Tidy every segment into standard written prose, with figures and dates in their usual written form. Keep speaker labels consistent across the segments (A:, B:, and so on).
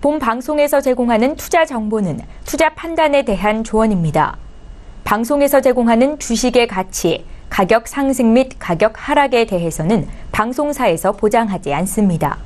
A: 본 방송에서 제공하는 투자 정보는 투자 판단에 대한 조언입니다. 방송에서 제공하는 주식의 가치, 가격 상승 및 가격 하락에 대해서는 방송사에서 보장하지 않습니다.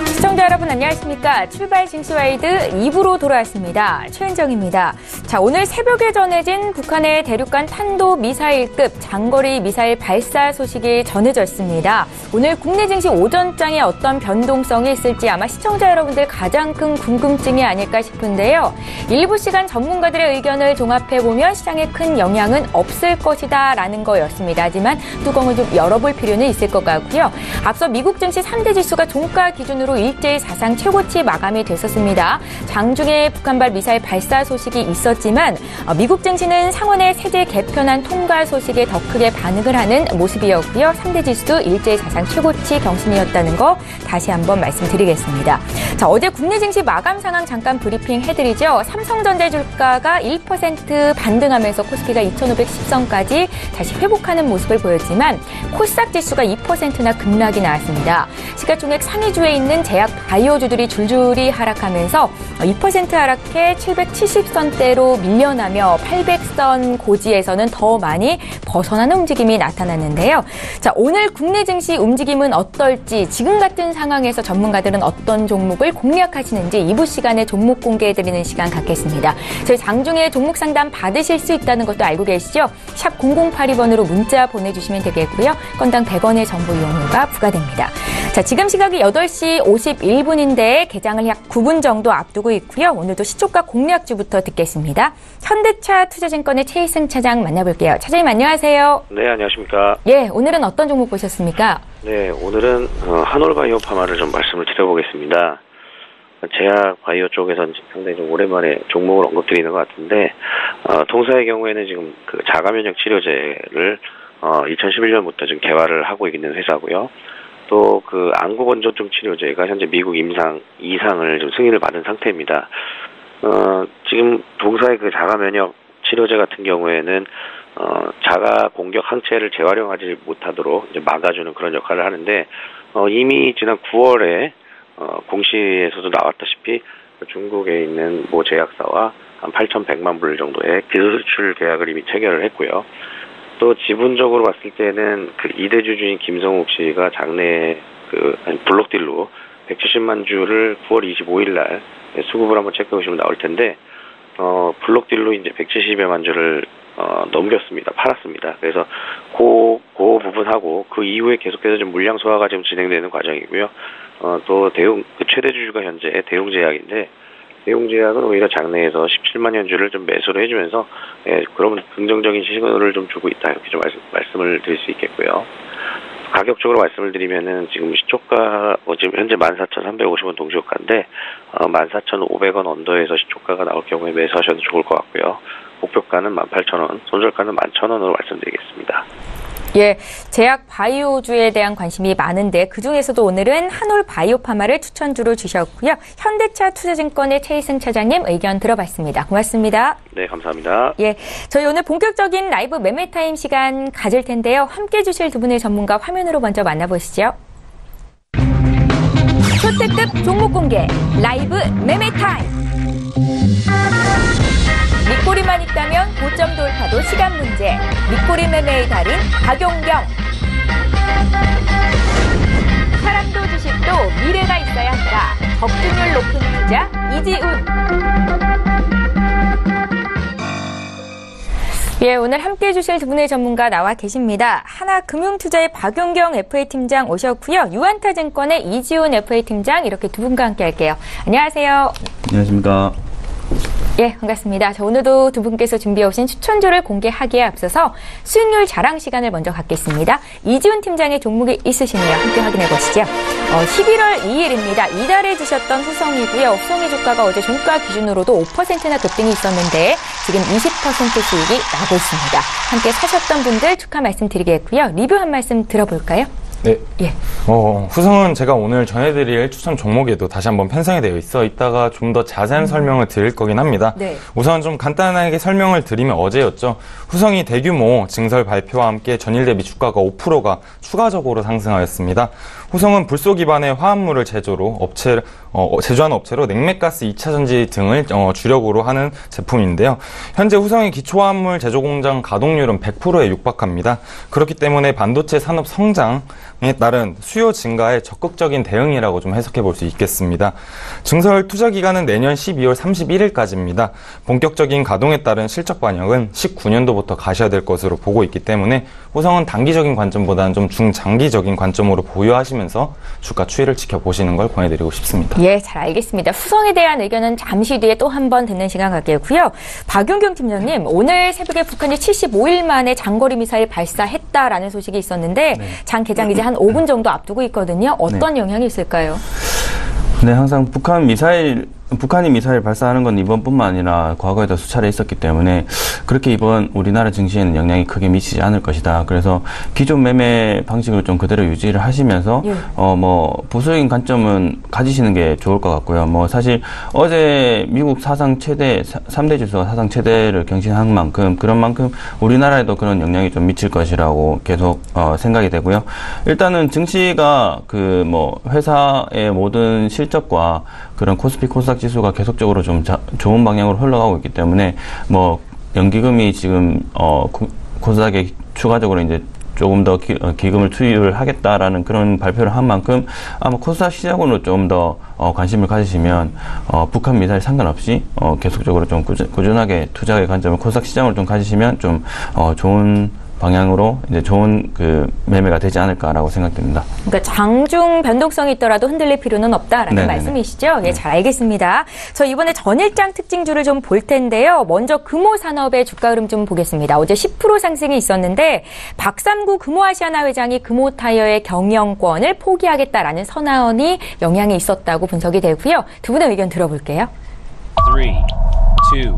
A: 시청자 여러분 안녕하십니까? 출발 진시와이드 2부로 돌아왔습니다. 최은정입니다. 자, 오늘 새벽에 전해진 북한의 대륙간 탄도미사일급 장거리 미사일 발사 소식이 전해졌습니다. 오늘 국내 증시 오전장에 어떤 변동성이 있을지 아마 시청자 여러분들 가장 큰 궁금증이 아닐까 싶은데요. 일부 시간 전문가들의 의견을 종합해보면 시장에 큰 영향은 없을 것이다 라는 거였습니다. 하지만 뚜껑을 좀 열어볼 필요는 있을 것 같고요. 앞서 미국 증시 3대 지수가 종가 기준으로 일제히 사상 최고치 마감이 됐었습니다. 장중에 북한발 미사일 발사 소식이 있었지만 미국 증시는 상원의 세제 개편안 통과 소식에 더 크게 반응을 하는 모습이었고요. 3대 지수도 일제히 사상 최고치 경신이었다는 거 다시 한번 말씀드리겠습니다. 자, 어제 국내 증시 마감 상황 잠깐 브리핑 해드리죠. 삼성전자 주가가 1% 반등하면서 코스피가 2,510선까지 다시 회복하는 모습을 보였지만 코스닥 지수가 2%나 급락이 나왔습니다. 시가총액 상위주에 있는 제약 바이오주들이 줄줄이 하락하면서 2% 하락해 770선대로 밀려나며 800선 고지에서는 더 많이 벗어나는 움직임이 나타났는데요. 자, 오늘 국내 증시 움직임은 어떨지, 지금 같은 상황에서 전문가들은 어떤 종목을 공략하시는지 2부 시간에 종목 공개해드리는 시간 갖겠습니다. 저희 장중에 종목 상담 받으실 수 있다는 것도 알고 계시죠? 샵 0082번으로 문자 보내주시면 되겠고요. 건당 100원의 정보 이용료가 부과됩니다. 자, 지금 시각이 8시 51분인데 개장을 약 9분 정도 앞두고 있고요. 오늘도 시초가 공략주부터 듣겠습니다. 현대차 투자증권의 최희승 차장 만나볼게요. 차장님 안녕하세요.
B: 네, 안녕하십니까.
A: 예, 오늘은 어떤 종목 보셨습니까? 네,
B: 오늘은 한올바이오 파마를 좀 말씀을 드려보겠습니다. 제약 바이오 쪽에서는 상당히 좀 오랜만에 종목을 언급드리는 것 같은데, 통사의 경우에는 지금 그 자가면역 치료제를 2011년부터 지금 개발을 하고 있는 회사고요. 또 그 안구건조증 치료제가 현재 미국 임상 2상을 좀 승인을 받은 상태입니다. 지금 동사의 그 자가면역 치료제 같은 경우에는 자가 공격 항체를 재활용하지 못하도록 이제 막아주는 그런 역할을 하는데, 이미 지난 9월에 공시에서도 나왔다시피 중국에 있는 모 제약사와 한 8,100만 불 정도의 기술 수출 계약을 이미 체결을 했고요. 또 지분적으로 봤을 때는 그 2대 주주인 김성욱 씨가 장내 그 블록딜로 170만 주를 9월 25일 날 수급을 한번 체크해 보시면 나올 텐데, 블록딜로 이제 170여만 주를 넘겼습니다. 팔았습니다. 그래서 그 부분하고 그 이후에 계속해서 좀 물량 소화가 지금 진행되는 과정이고요. 또 그 최대 주주가 현재 대웅제약인데, 대웅제약은 오히려 장내에서 17만여 주를 좀 매수를 해주면서, 그러면 긍정적인 시그널을 좀 주고 있다, 이렇게 좀 말씀을 드릴 수 있겠고요. 가격적으로 말씀을 드리면은 지금 시초가 지금 현재 14,350원 동시효과인데 14,500원 언더에서 시초가가 나올 경우에 매수하셔도 좋을 것 같고요. 목표가는 18,000원, 손절가는 11,000원으로 말씀드리겠습니다.
A: 예, 제약 바이오주에 대한 관심이 많은데 그중에서도 오늘은 한올 바이오파마를 추천주로 주셨고요. 현대차 투자증권의 최희승 차장님 의견 들어봤습니다. 고맙습니다.
B: 네, 감사합니다.
A: 예, 저희 오늘 본격적인 라이브 매매타임 시간 가질 텐데요. 함께해 주실 두 분의 전문가 화면으로 먼저 만나보시죠. 초특급 종목 공개 라이브 매매타임. 밑꼬리만 있다면 고점 돌파도 시간 문제. 밑꼬리 매매의 달인 박용경. 사람도 주식도 미래가 있어야 한다. 적중률 높은 투자 이지훈. 예, 오늘 함께해 주실 두 분의 전문가 나와 계십니다. 하나금융투자의 박용경 FA팀장 오셨고요. 유한타증권의 이지훈 FA팀장, 이렇게 두 분과 함께 할게요. 안녕하세요.
C: 안녕하십니까.
A: 예, 반갑습니다. 자, 오늘도 두 분께서 준비해 오신 추천주를 공개하기에 앞서서 수익률 자랑 시간을 먼저 갖겠습니다. 이지훈 팀장의 종목이 있으시네요. 함께 확인해 보시죠. 11월 2일입니다. 이달에 주셨던 후성이고요. 후성의 주가가 어제 종가 기준으로도 5%나 급등이 있었는데 지금 20% 수익이 나고 있습니다. 함께 사셨던 분들 축하 말씀드리겠고요. 리뷰 한 말씀 들어볼까요?
C: 네.
A: 예.
C: 후성은 제가 오늘 전해드릴 추천 종목에도 다시 한번 편성이 되어 있어 이따가 좀 더 자세한 설명을 드릴 거긴 합니다.
A: 네.
C: 우선 좀 간단하게 설명을 드리면 어제였죠. 후성이 대규모 증설 발표와 함께 전일 대비 주가가 5%가 추가적으로 상승하였습니다. 호성은 불소 기반의 화합물을 제조하는 업체로 냉매가스 2차 전지 등을 주력으로 하는 제품인데요. 현재 호성의 기초화합물 제조 공장 가동률은 100%에 육박합니다. 그렇기 때문에 반도체 산업 성장에 따른 수요 증가에 적극적인 대응이라고 좀 해석해 볼 수 있겠습니다. 증설 투자 기간은 내년 12월 31일까지입니다. 본격적인 가동에 따른 실적 반영은 19년도부터 가셔야 될 것으로 보고 있기 때문에 호성은 단기적인 관점보다는 좀 중장기적인 관점으로 보유하시면서 주가 추이를 지켜보시는 걸 권해드리고 싶습니다.
A: 예, 잘 알겠습니다. 후성에 대한 의견은 잠시 뒤에 또 한 번 듣는 시간 갖겠고요. 박윤경 팀장님, 오늘 새벽에 북한이 75일 만에 장거리 미사일 발사했다라는 소식이 있었는데 장 개장 이제 한 5분 정도 앞두고 있거든요. 어떤 영향이 있을까요?
D: 네, 항상 북한이 미사일 발사하는 건 이번뿐만 아니라 과거에도 수차례 있었기 때문에 그렇게 이번 우리나라 증시에는 영향이 크게 미치지 않을 것이다. 그래서 기존 매매 방식을 좀 그대로 유지를 하시면서 보수적인 관점은 가지시는 게 좋을 것 같고요. 사실 어제 미국 사상 최대 3대 지수가 사상 최대를 경신한 만큼 그런 만큼 우리나라에도 그런 영향이 좀 미칠 것이라고 계속 생각이 되고요. 일단은 증시가 회사의 모든 실적과 그런 코스피 코스닥 지수가 계속적으로 좀 좋은 방향으로 흘러가고 있기 때문에 연기금이 지금 코스닥에 추가적으로 이제 조금 더 기금을 투입을 하겠다라는 그런 발표를 한 만큼 아마 코스닥 시장으로 좀 더 관심을 가지시면 북한 미사일 상관없이 계속적으로 좀 꾸준하게 투자의 관점을 코스닥 시장으로 좀 가지시면 좀 좋은 방향으로 이제 좋은 매매가 되지 않을까라고 생각됩니다.
A: 그러니까 장중 변동성이 있더라도 흔들릴 필요는 없다라는
D: 네네네.
A: 말씀이시죠? 예, 잘 알겠습니다. 저 이번에 전일장 특징주를 좀 볼 텐데요. 먼저 금호산업의 주가 흐름 좀 보겠습니다. 어제 10% 상승이 있었는데 박삼구 금호아시아나 회장이 금호타이어의 경영권을 포기하겠다라는 선언이 영향이 있었다고 분석이 되고요. 두 분의 의견 들어볼게요.
E: 3, 2, 1.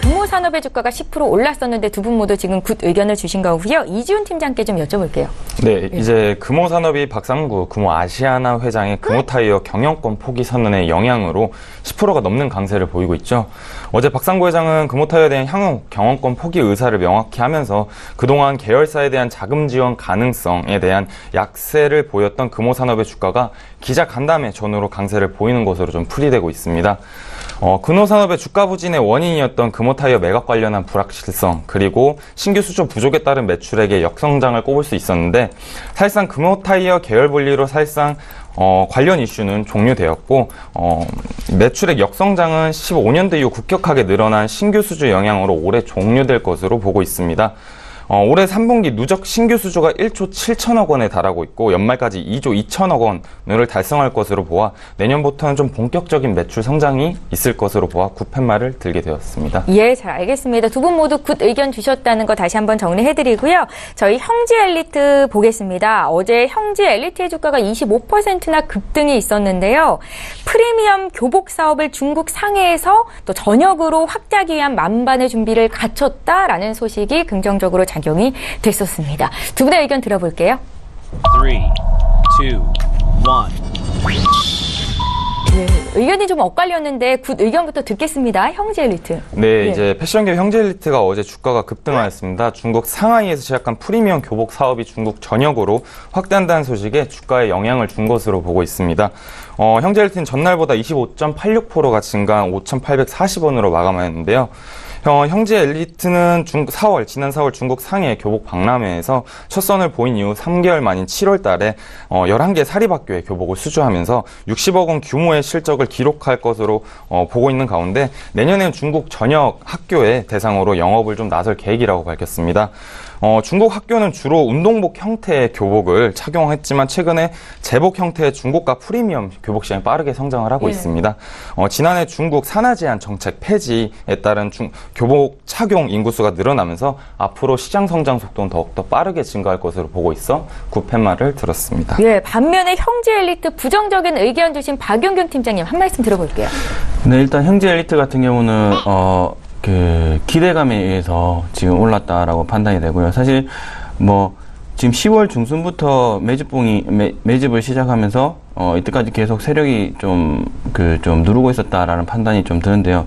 A: 금호산업의 주가가 10% 올랐었는데 두 분 모두 지금 굿 의견을 주신 거고요. 이지훈 팀장께 좀 여쭤볼게요.
C: 네, 이제 금호산업이 박상구 금호아시아나 회장의 금호타이어 경영권 포기 선언의 영향으로 10%가 넘는 강세를 보이고 있죠. 어제 박상구 회장은 금호타이어에 대한 향후 경영권 포기 의사를 명확히 하면서 그동안 계열사에 대한 자금 지원 가능성에 대한 약세를 보였던 금호산업의 주가가 기자 간담회 전후로 강세를 보이는 것으로 좀 풀이되고 있습니다. 금호산업의 주가 부진의 원인이었던 금호타이어 매각 관련한 불확실성 그리고 신규 수조 부족에 따른 매출액의 역성장을 꼽을 수 있었는데 사실상 금호타이어 계열 분리로 사실상 관련 이슈는 종료되었고 매출액 역성장은 15년대 이후 급격하게 늘어난 신규 수주 영향으로 올해 종료될 것으로 보고 있습니다. 올해 3분기 누적 신규 수주가 1조 7천억 원에 달하고 있고 연말까지 2조 2천억 원을 달성할 것으로 보아 내년부터는 좀 본격적인 매출 성장이 있을 것으로 보아 굿팻말을 들게 되었습니다.
A: 예, 잘 알겠습니다. 두 분 모두 굿 의견 주셨다는 거 다시 한번 정리해드리고요. 저희 형지엘리트 보겠습니다. 어제 형지엘리트의 주가가 25%나 급등이 있었는데요. 프리미엄 교복 사업을 중국 상해에서 또 전역으로 확대하기 위한 만반의 준비를 갖췄다라는 소식이 긍정적으로 작용이 됐었습니다. 두 분의 의견 들어볼게요.
E: 3, 2, 1.
A: 네, 의견이 좀 엇갈렸는데 굿 의견부터 듣겠습니다. 형제엘리트.
C: 네, 이제 패션계 형제엘리트가 어제 주가가 급등하였습니다. 중국 상하이에서 시작한 프리미엄 교복 사업이 중국 전역으로 확대한다는 소식에 주가에 영향을 준 것으로 보고 있습니다. 형제엘리트는 전날보다 25.86%가 증가한 5,840원으로 마감하였는데요. 형제엘리트는 지난 4월 중국 상해 교복 박람회에서 첫 선을 보인 이후 3개월 만인 7월 달에 11개 사립학교에 교복을 수주하면서 60억 원 규모의 실적을 기록할 것으로 보고 있는 가운데 내년엔 중국 전역 학교에 대상으로 영업을 좀 나설 계획이라고 밝혔습니다. 중국 학교는 주로 운동복 형태의 교복을 착용했지만 최근에 제복 형태의 중고가 프리미엄 교복 시장이 빠르게 성장을 하고 있습니다. 지난해 중국 산하 제한 정책 폐지에 따른 교복 착용 인구수가 늘어나면서 앞으로 시장 성장 속도는 더욱더 빠르게 증가할 것으로 보고 있어 굿팻말을 들었습니다.
A: 예, 반면에 형제엘리트 부정적인 의견 주신 박용균 팀장님 한 말씀 들어볼게요.
D: 네, 일단 형제엘리트 같은 경우는 기대감에 의해서 지금 올랐다라고 판단이 되고요. 사실 지금 10월 중순부터 매집을 시작하면서 이때까지 계속 세력이 좀 누르고 있었다라는 판단이 좀 드는데요.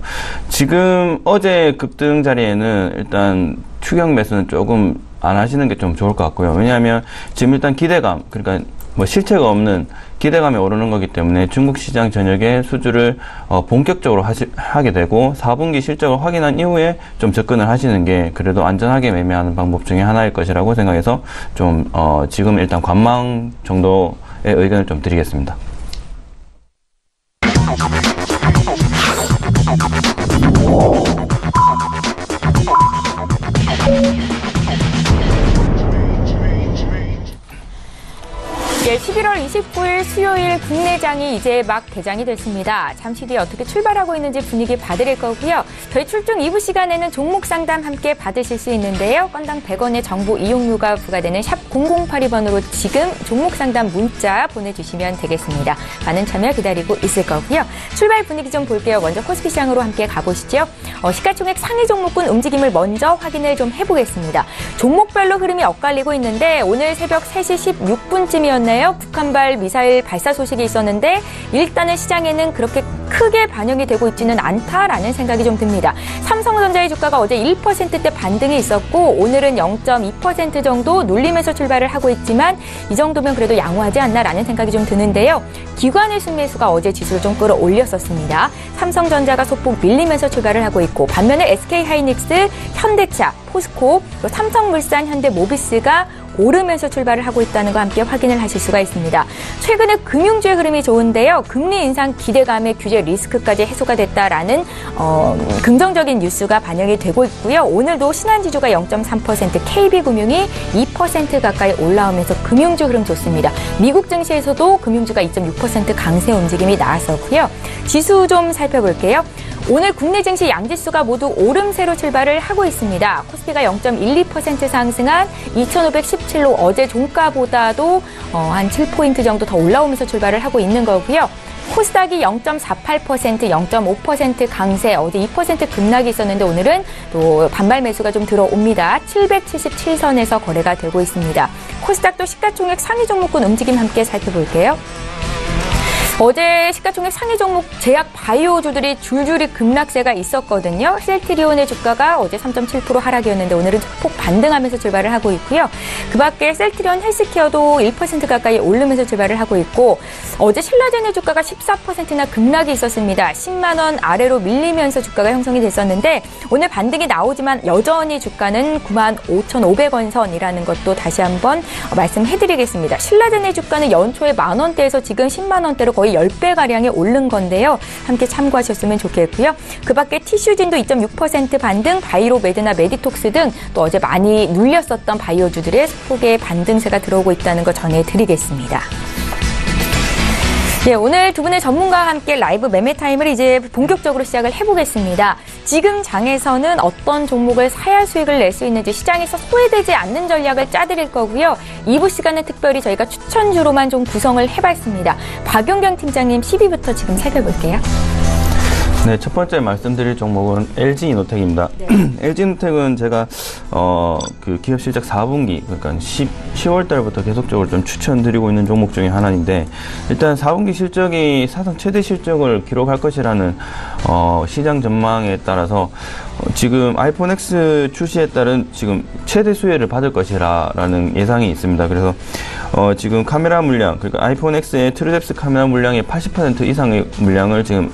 D: 지금 어제 급등 자리에는 일단 추격 매수는 조금 안 하시는 게 좀 좋을 것 같고요. 왜냐하면 지금 일단 기대감, 그러니까 뭐 실체가 없는 기대감이 오르는 거기 때문에 중국 시장 전역의 수주를 본격적으로 하게 되고 4분기 실적을 확인한 이후에 좀 접근을 하시는 게 그래도 안전하게 매매하는 방법 중에 하나일 것이라고 생각해서 좀 지금 일단 관망 정도의 의견을 좀 드리겠습니다.
A: 예, 11월 29일 수요일 국내장이 이제 막 개장이 됐습니다. 잠시 뒤에 어떻게 출발하고 있는지 분위기 봐드릴 거고요. 저희 출중 2부 시간에는 종목 상담 함께 받으실 수 있는데요. 건당 100원의 정보 이용료가 부과되는 샵 0082번으로 지금 종목 상담 문자 보내주시면 되겠습니다. 많은 참여 기다리고 있을 거고요. 출발 분위기 좀 볼게요. 먼저 코스피 시장으로 함께 가보시죠. 시가총액 상위 종목군 움직임을 먼저 확인을 좀 해보겠습니다. 종목별로 흐름이 엇갈리고 있는데 오늘 새벽 3시 16분쯤이었네요. 북한발 미사일 발사 소식이 있었는데 일단은 시장에는 그렇게 크게 반영이 되고 있지는 않다라는 생각이 좀 듭니다. 삼성전자의 주가가 어제 1%대 반등이 있었고 오늘은 0.2% 정도 눌리면서 출발을 하고 있지만 이 정도면 그래도 양호하지 않나라는 생각이 좀 드는데요. 기관의 순매수가 어제 지수를 좀 끌어올렸었습니다. 삼성전자가 소폭 밀리면서 출발을 하고 있고 반면에 SK하이닉스, 현대차, 포스코, 또 삼성물산, 현대모비스가 오르면서 출발을 하고 있다는 거 함께 확인을 하실 수가 있습니다. 최근에 금융주의 흐름이 좋은데요. 금리 인상 기대감에 규제 리스크까지 해소가 됐다라는 긍정적인 뉴스가 반영이 되고 있고요. 오늘도 신한지주가 0.3%, KB금융이 2% 가까이 올라오면서 금융주 흐름 좋습니다. 미국 증시에서도 금융주가 2.6% 강세 움직임이 나왔었고요. 지수 좀 살펴볼게요. 오늘 국내 증시 양지수가 모두 오름세로 출발을 하고 있습니다. 코스피가 0.12% 상승한 2,517로 어제 종가보다도 한 7포인트 정도 더 올라오면서 출발을 하고 있는 거고요. 코스닥이 0.48%, 0.5% 강세, 어제 2% 급락이 있었는데 오늘은 또 반발 매수가 좀 들어옵니다. 777선에서 거래가 되고 있습니다. 코스닥도 시가총액 상위 종목군 움직임 함께 살펴볼게요. 어제 시가총액 상위 종목 제약 바이오주들이 줄줄이 급락세가 있었거든요. 셀트리온의 주가가 어제 3.7% 하락이었는데 오늘은 폭 반등하면서 출발을 하고 있고요. 그 밖에 셀트리온 헬스케어도 1% 가까이 오르면서 출발을 하고 있고 어제 신라젠의 주가가 14%나 급락이 있었습니다. 10만 원 아래로 밀리면서 주가가 형성이 됐었는데 오늘 반등이 나오지만 여전히 주가는 95,500원 선이라는 것도 다시 한번 말씀해드리겠습니다. 신라젠의 주가는 연초에 만원대에서 지금 10만 원대로 거의 10배가량이 오른 건데요. 함께 참고하셨으면 좋겠고요. 그 밖에 티슈진도 2.6% 반등, 바이로메드나 메디톡스 등 또 어제 많이 눌렸었던 바이오주들의 소폭의 반등세가 들어오고 있다는 거 전해드리겠습니다. 네, 오늘 두 분의 전문가와 함께 라이브 매매 타임을 이제 본격적으로 시작을 해보겠습니다. 지금 장에서는 어떤 종목을 사야 수익을 낼 수 있는지 시장에서 소외되지 않는 전략을 짜드릴 거고요. 2부 시간은 특별히 저희가 추천주로만 좀 구성을 해봤습니다. 박용경 팀장님 10위부터 지금 살펴볼게요.
D: 네, 첫 번째 말씀드릴 종목은 LG이노텍입니다. 네. LG이노텍은 제가 그 기업 실적 4분기 그러니까 10월 달부터 계속적으로 좀 추천드리고 있는 종목 중에 하나인데 일단 4분기 실적이 사상 최대 실적을 기록할 것이라는 시장 전망에 따라서 지금 아이폰 X 출시에 따른 지금 최대 수혜를 받을 것이라는 예상이 있습니다. 그래서 지금 카메라 물량, 그러니까 아이폰 X의 트루뎁스 카메라 물량의 80% 이상의 물량을 지금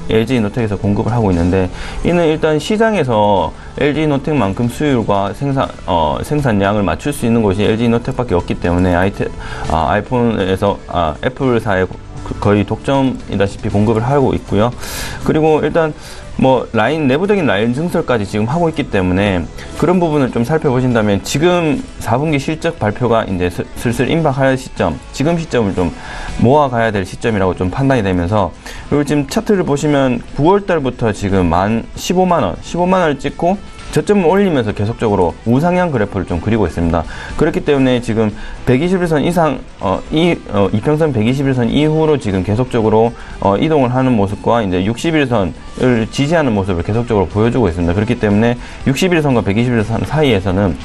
D: LG이노텍에서 공급을 하고 있는데 이는 일단 시장에서 LG이노텍만큼 수율과 생산량을 맞출 수 있는 곳이 LG이노텍밖에 없기 때문에 아이폰에서 애플사의 거의 독점이다시피 공급을 하고 있고요. 그리고 일단 뭐 내부적인 라인 증설까지 지금 하고 있기 때문에 그런 부분을 좀 살펴보신다면 지금 4분기 실적 발표가 이제 슬슬 임박할 시점, 지금 시점을 좀 모아가야 될 시점이라고 좀 판단이 되면서 그리고 지금 차트를 보시면 9월 달부터 지금 15만원을 찍고 저점을 올리면서 계속적으로 우상향 그래프를 좀 그리고 있습니다. 그렇기 때문에 지금 121선 이상, 이평선 121선 이후로 지금 계속적으로 이동을 하는 모습과 이제 61선을 지지하는 모습을 계속적으로 보여주고 있습니다. 그렇기 때문에 61선과 121선 사이에서는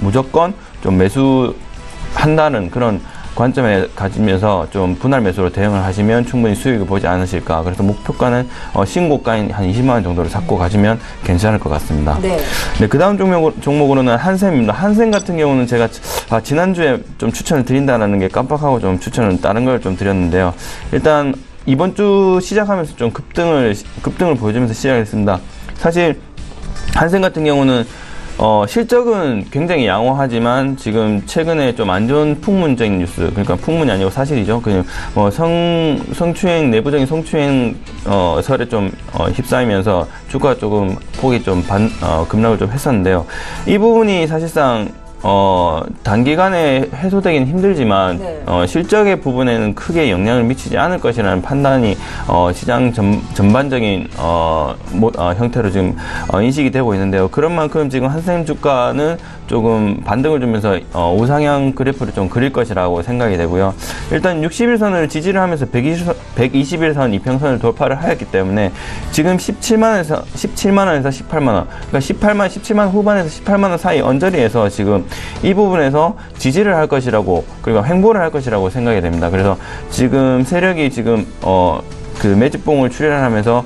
D: 무조건 좀 매수한다는 그런 관점에 가지면서 좀 분할 매수로 대응을 하시면 충분히 수익을 보지 않으실까. 그래서 목표가는 신고가인 한 20만 원 정도를 잡고 가시면 괜찮을 것 같습니다.
A: 네.
D: 네, 그 다음 종목으로는 한샘입니다. 한샘 같은 경우는 제가 지난주에 좀 추천을 드린다는 게 깜빡하고 좀 추천을 다른 걸 좀 드렸는데요. 일단 이번 주 시작하면서 좀 급등을 보여주면서 시작했습니다. 사실 한샘 같은 경우는 실적은 굉장히 양호하지만 지금 최근에 좀 안 좋은 풍문적인 뉴스, 그러니까 풍문이 아니고 사실이죠. 그냥 성추행, 내부적인 성추행 설에 좀 휩싸이면서 주가가 조금 폭이 좀 급락을 좀 했었는데요. 이 부분이 사실상 단기간에 해소되긴 힘들지만,
A: 네.
D: 실적의 부분에는 크게 영향을 미치지 않을 것이라는 판단이, 시장 전반적인, 형태로 지금, 인식이 되고 있는데요. 그런 만큼 지금 한샘 주가는 조금 반등을 주면서, 우상향 그래프를 좀 그릴 것이라고 생각이 되고요. 일단 60일선을 지지를 하면서 120일선 이평선을 돌파를 하였기 때문에 지금 17만원에서 18만원, 그러니까 17만 후반에서 18만원 사이 언저리에서 지금 이 부분에서 지지를 할 것이라고, 그리고 횡보를 할 것이라고 생각이 됩니다. 그래서 지금 세력이 지금 그 매집봉을 출현하면서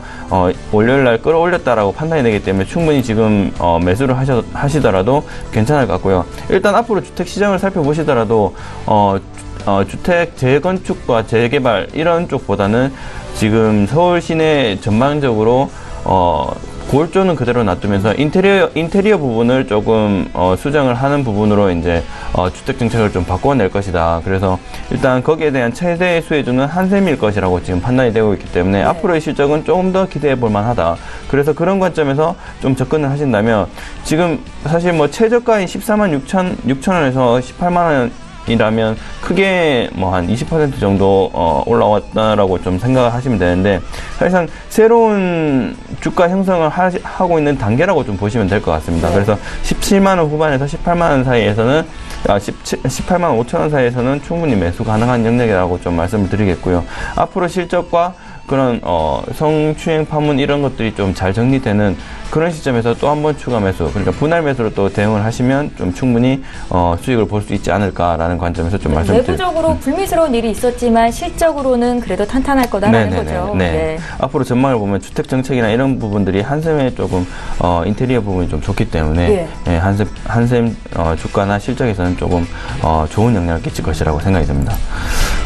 D: 월요일날 끌어올렸다라고 판단이 되기 때문에 충분히 지금 매수를 하시더라도 괜찮을 것 같고요. 일단 앞으로 주택 시장을 살펴보시더라도 주택 재건축과 재개발 이런 쪽보다는 지금 서울 시내 전반적으로 골조는 그대로 놔두면서 인테리어 부분을 조금 수정을 하는 부분으로 이제 주택 정책을 좀 바꿔낼 것이다. 그래서 일단 거기에 대한 최대 수혜주는 한샘일 것이라고 지금 판단이 되고 있기 때문에
A: 네.
D: 앞으로의 실적은 조금 더 기대해 볼 만하다. 그래서 그런 관점에서 좀 접근을 하신다면 지금 사실 뭐 최저가인 14만 6천원에서 18만 원 이라면 크게 뭐 한 20% 정도 올라왔다라고 좀 생각을 하시면 되는데, 사실상 새로운 주가 형성을 하고 있는 단계라고 좀 보시면 될 것 같습니다.
A: 네.
D: 그래서 17만원 후반에서 18만원 사이에서는 18만 5천원 사이에서는 충분히 매수 가능한 영역이라고 좀 말씀을 드리겠고요. 앞으로 실적과 그런 성추행 파문 이런 것들이 좀 잘 정리되는 그런 시점에서 또 한 번 추가 매수, 그러니까 분할 매수로 또 대응을 하시면 좀 충분히 수익을 볼 수 있지 않을까라는 관점에서 좀 말씀드립니다.
A: 내부적으로 불미스러운 일이 있었지만 실적으로는 그래도 탄탄할 거다라는 거죠.
D: 네.
A: 네.
D: 앞으로 전망을 보면 주택 정책이나 이런 부분들이 한샘에 조금 인테리어 부분이 좀 좋기 때문에
A: 네.
D: 예, 한샘 주가나 실적에서는 조금 좋은 영향을 끼칠 것이라고 생각이 듭니다.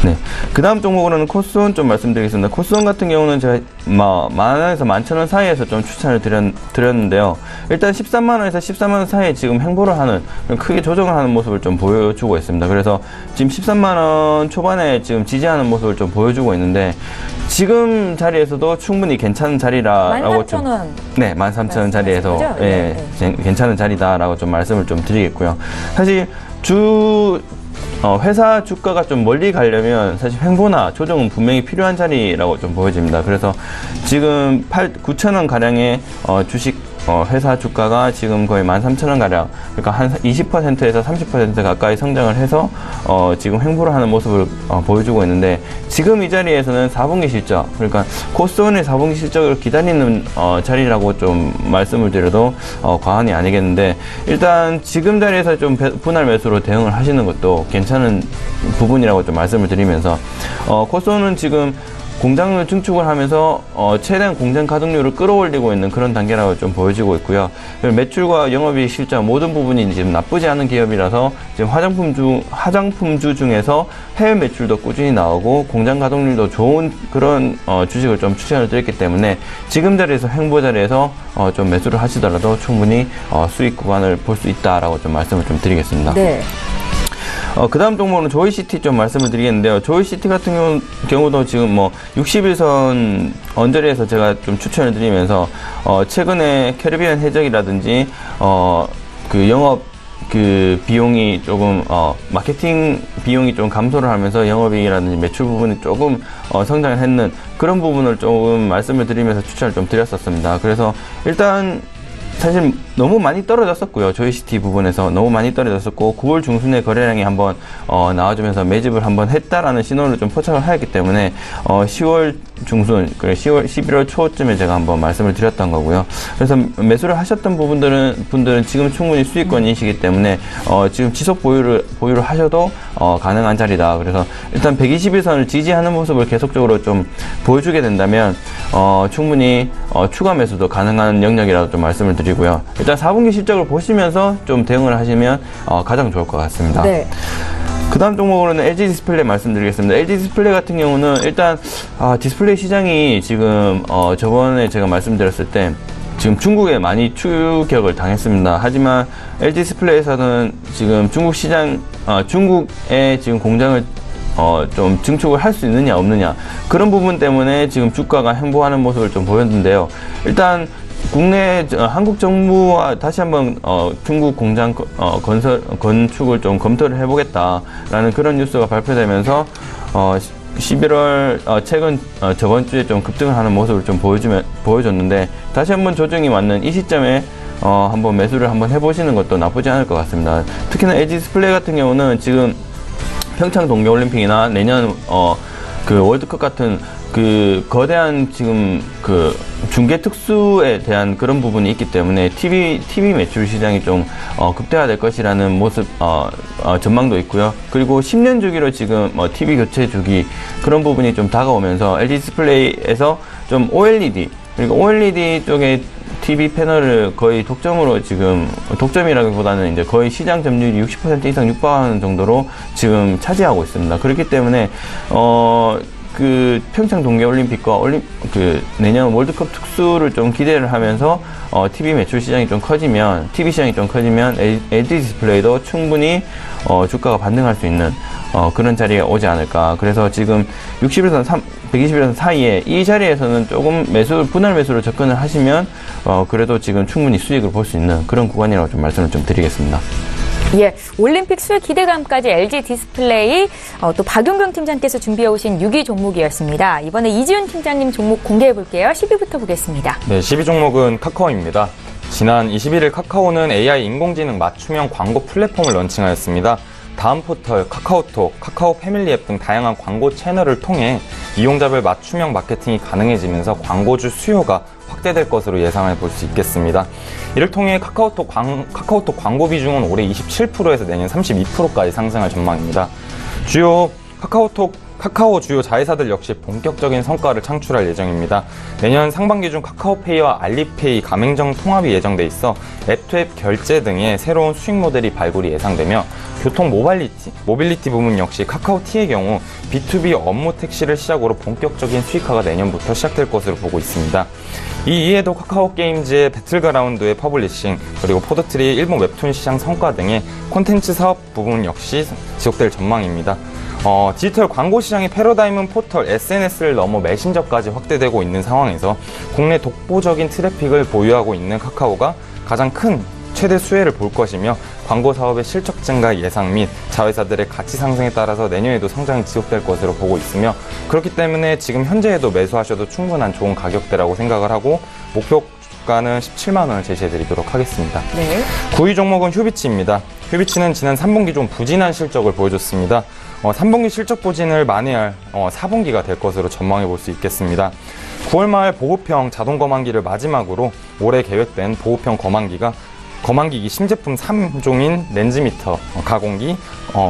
D: 네. 그 다음 종목으로는 코스온 좀 말씀드리겠습니다. 코스온 같은 경우는 제가 10,000원에서 11,000원 사이에서 좀 추천을 드렸는데요. 일단 13만원에서 14만원 사이에 지금 횡보를 하는, 크게 조정을 하는 모습을 좀 보여주고 있습니다. 그래서 지금 13만원 초반에 지금 지지하는 모습을 좀 보여주고 있는데, 지금 자리에서도 충분히 괜찮은 자리라고
A: 13,000원.
D: 네, 13,000원 자리에서
A: 거죠?
D: 예, 괜찮은 자리다라고 좀 말씀을 좀 드리겠고요. 사실 회사 주가가 좀 멀리 가려면 사실 횡보나 조정은 분명히 필요한 자리라고 좀 보여집니다. 그래서 지금 9,000원 가량의 주식 회사 주가가 지금 거의 13,000원 가량, 그러니까 한 20%에서 30% 가까이 성장을 해서 지금 횡보를 하는 모습을 보여주고 있는데, 지금 이 자리에서는 4분기 실적, 그러니까 코스온의 4분기 실적을 기다리는 자리라고 좀 말씀을 드려도 과언이 아니겠는데, 일단 지금 자리에서 좀 분할 매수로 대응을 하시는 것도 괜찮은 부분이라고 좀 말씀을 드리면서, 코스온은 지금 공장을 증축을 하면서 최대한 공장 가동률을 끌어올리고 있는 그런 단계라고 좀 보여지고 있고요. 매출과 영업이익 실적 모든 부분이 지금 나쁘지 않은 기업이라서 지금 화장품주 중에서 해외 매출도 꾸준히 나오고 공장 가동률도 좋은 그런 주식을 좀 추천을 드렸기 때문에 지금 자리에서 횡보 자리에서 좀 매수를 하시더라도 충분히 수익 구간을 볼 수 있다라고 좀 말씀을 좀 드리겠습니다.
A: 네.
D: 그 다음 종목은 조이시티 좀 말씀을 드리겠는데요. 조이시티 같은 경우도 지금 뭐 60일선 언저리에서 제가 좀 추천을 드리면서 최근에 캐리비안 해적이라든지 그 영업 그 비용이 조금 마케팅 비용이 좀 감소를 하면서 영업이익이라든지 매출 부분이 조금 성장을 했는 그런 부분을 조금 말씀을 드리면서 추천을 좀 드렸었습니다. 그래서 일단 사실 너무 많이 떨어졌었고요. 조이시티 부분에서 너무 많이 떨어졌었고 9월 중순에 거래량이 한번 나와주면서 매집을 한번 했다라는 신호를 좀 포착을 하였기 때문에 10월 중순, 그래 11월 초쯤에 제가 한번 말씀을 드렸던 거고요. 그래서 매수를 하셨던 분들은 지금 충분히 수익권이시기 때문에 지금 지속 보유를 하셔도 가능한 자리다. 그래서 일단 121선을 지지하는 모습을 계속적으로 좀 보여주게 된다면 충분히 추가 매수도 가능한 영역이라고 좀 말씀을 드리고요. 일단 4분기 실적을 보시면서 좀 대응을 하시면 가장 좋을 것 같습니다.
A: 네.
D: 그 다음 종목으로는 LG 디스플레이 말씀드리겠습니다. LG 디스플레이 같은 경우는 일단 디스플레이 시장이 지금 저번에 제가 말씀드렸을 때 지금 중국에 많이 추격을 당했습니다. 하지만 LG 디스플레이에서는 지금 중국 시장, 중국에 지금 공장을 좀 증축을 할 수 있느냐 없느냐 그런 부분 때문에 지금 주가가 횡보하는 모습을 좀 보였는데요. 일단 국내 한국 정부와 다시 한번 중국 공장 건축을 좀 검토를 해보겠다라는 그런 뉴스가 발표되면서 11월 최근 저번 주에 좀 급등을 하는 모습을 좀 보여줬는데 다시 한번 조정이 왔는 이 시점에 한번 매수를 한번 해보시는 것도 나쁘지 않을 것 같습니다. 특히나 LG 디스플레이 같은 경우는 지금 평창 동계올림픽이나 내년 그 월드컵 같은 그 거대한 지금 그 중계 특수에 대한 그런 부분이 있기 때문에 TV 매출 시장이 좀 극대화될 것이라는 모습 전망도 있고요. 그리고 10년 주기로 지금 TV 교체 주기 그런 부분이 좀 다가오면서 LG 디스플레이에서 좀 OLED 그리고 OLED 쪽에 TV 패널을 거의 독점으로 지금 독점이라기보다는 이제 거의 시장 점유율이 60% 이상 육박하는 정도로 지금 차지하고 있습니다. 그렇기 때문에 그 평창 동계올림픽과 그 내년 월드컵 특수를 좀 기대를 하면서 TV 매출 시장이 좀 커지면 TV 시장이 좀 커지면 LG 디스플레이도 충분히 주가가 반등할 수 있는 그런 자리가 오지 않을까. 그래서 지금 60일선 120일선 사이에 이 자리에서는 조금 분할 매수로 접근을 하시면 그래도 지금 충분히 수익을 볼 수 있는 그런 구간이라고 좀 말씀을 좀 드리겠습니다.
A: 예, 올림픽 수혜 기대감까지 LG 디스플레이 또 박용경 팀장께서 준비해 오신 6위 종목이었습니다. 이번에 이지훈 팀장님 종목 공개해 볼게요. 10위부터 보겠습니다.
C: 네, 10위 종목은 카카오입니다. 지난 21일 카카오는 AI 인공지능 맞춤형 광고 플랫폼을 런칭하였습니다. 다음 포털, 카카오톡, 카카오 패밀리 앱 등 다양한 광고 채널을 통해 이용자별 맞춤형 마케팅이 가능해지면서 광고주 수요가 확대될 것으로 예상해 볼 수 있겠습니다. 이를 통해 카카오톡 광고 비중은 올해 27%에서 내년 32%까지 상승할 전망입니다. 카카오 주요 자회사들 역시 본격적인 성과를 창출할 예정입니다. 내년 상반기 중 카카오페이와 알리페이 가맹점 통합이 예정돼 있어 앱-투-앱 결제 등의 새로운 수익 모델이 발굴이 예상되며 교통 모빌리티 부문 역시 카카오티의 경우 B2B 업무 택시를 시작으로 본격적인 수익화가 내년부터 시작될 것으로 보고 있습니다. 이 이에도 카카오 게임즈의 배틀그라운드의 퍼블리싱, 그리고 포드트리의 일본 웹툰 시장 성과 등의 콘텐츠 사업 부분 역시 지속될 전망입니다. 디지털 광고 시장의 패러다임은 포털, SNS를 넘어 메신저까지 확대되고 있는 상황에서 국내 독보적인 트래픽을 보유하고 있는 카카오가 가장 큰 최대 수혜를 볼 것이며 광고 사업의 실적 증가 예상 및 자회사들의 가치 상승에 따라서 내년에도 성장이 지속될 것으로 보고 있으며 그렇기 때문에 지금 현재에도 매수하셔도 충분한 좋은 가격대라고 생각을 하고 목표 주가는 17만 원을 제시해 드리도록 하겠습니다.
A: 네.
C: 9위 종목은 휴비치입니다. 휴비치는 지난 3분기 좀 부진한 실적을 보여줬습니다. 3분기 실적 부진을 만회할 4분기가 될 것으로 전망해 볼 수 있겠습니다. 9월 말 보급형 자동 거만기를 마지막으로 올해 계획된 보급형 거만기기 신제품 3종인 렌즈미터, 가공기,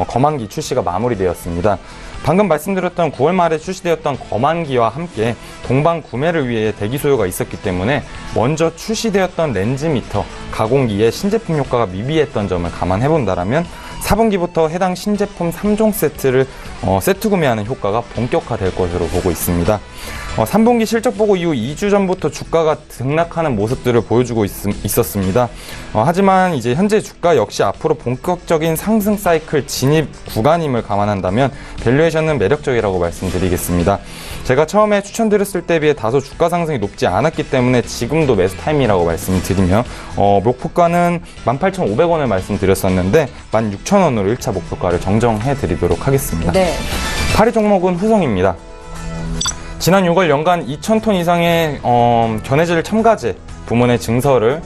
C: 거만기 출시가 마무리되었습니다. 방금 말씀드렸던 9월 말에 출시되었던 거만기와 함께 동반 구매를 위해 대기 소요가 있었기 때문에 먼저 출시되었던 렌즈미터, 가공기의 신제품 효과가 미비했던 점을 감안해 본다라면 4분기부터 해당 신제품 3종 세트를 세트 구매하는 효과가 본격화될 것으로 보고 있습니다. 3분기 실적 보고 이후 2주 전부터 주가가 등락하는 모습들을 보여주고 있었습니다. 하지만 이제 현재 주가 역시 앞으로 본격적인 상승 사이클 진입 구간임을 감안한다면 밸류에이션은 매력적이라고 말씀드리겠습니다. 제가 처음에 추천드렸을 때에 비해 다소 주가 상승이 높지 않았기 때문에 지금도 매수 타임이라고 말씀드리며 목표가는 18,500원을 말씀드렸었는데 16,000원으로 1차 목표가를 정정해 드리도록 하겠습니다.
A: 네.
C: 8위 종목은 후성입니다. 지난 6월 연간 2,000톤 이상의 견해질 첨가제 부문의 증설을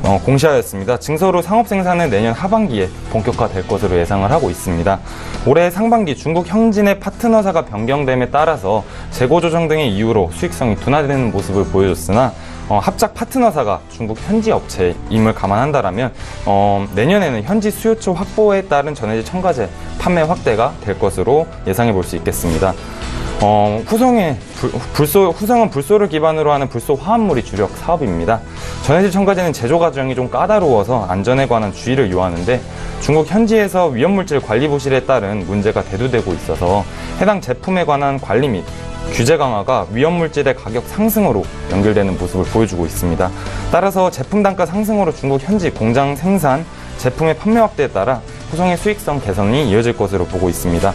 C: 공시하였습니다. 증서로 상업 생산은 내년 하반기에 본격화될 것으로 예상을 하고 있습니다. 올해 상반기 중국 현진의 파트너사가 변경됨에 따라서 재고 조정 등의 이유로 수익성이 둔화되는 모습을 보여줬으나 합작 파트너사가 중국 현지 업체임을 감안한다라면 내년에는 현지 수요처 확보에 따른 전해질 첨가제 판매 확대가 될 것으로 예상해 볼 수 있겠습니다. 후성은 불소를 기반으로 하는 불소 화합물이 주력 사업입니다. 전해질 첨가제는 제조 과정이 좀 까다로워서 안전에 관한 주의를 요하는데 중국 현지에서 위험물질 관리 부실에 따른 문제가 대두되고 있어서 해당 제품에 관한 관리 및 규제 강화가 위험물질의 가격 상승으로 연결되는 모습을 보여주고 있습니다. 따라서 제품 단가 상승으로 중국 현지 공장 생산, 제품의 판매 확대에 따라 후성의 수익성 개선이 이어질 것으로 보고 있습니다.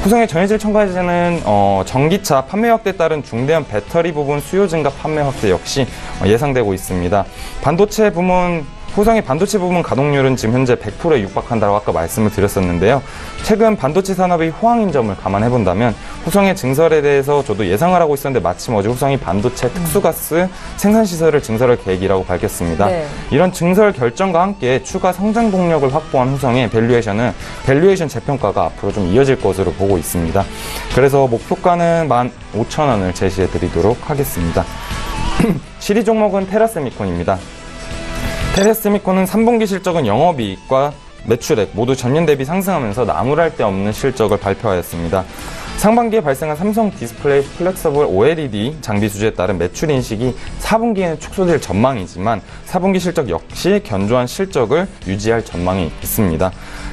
C: 후성의 전해질 첨가제는 전기차 판매 확대에 따른 중대형 배터리 부분 수요 증가 판매 확대 역시 예상되고 있습니다. 반도체 부문 후성의 반도체 부분 가동률은 지금 현재 100%에 육박한다고 아까 말씀을 드렸었는데요. 최근 반도체 산업의 호황인 점을 감안해본다면 후성의 증설에 대해서 저도 예상을 하고 있었는데 마침 어제 후성이 반도체 특수가스 생산시설을 증설할 계획이라고 밝혔습니다. 네. 이런 증설 결정과 함께 추가 성장 동력을 확보한 후성의 밸류에이션 재평가가 앞으로 좀 이어질 것으로 보고 있습니다. 그래서 목표가는 15,000원을 제시해 드리도록 하겠습니다. 시리 종목은 테라세미콘입니다. 테라세미콘은 3분기 실적은 영업이익과 매출액 모두 전년 대비 상승하면서 나무랄 데 없는 실적을 발표하였습니다. 상반기에 발생한 삼성 디스플레이 플렉서블 OLED 장비 수주에 따른 매출 인식이 4분기에는 축소될 전망이지만 4분기 실적 역시 견조한 실적을 유지할 전망이 있습니다.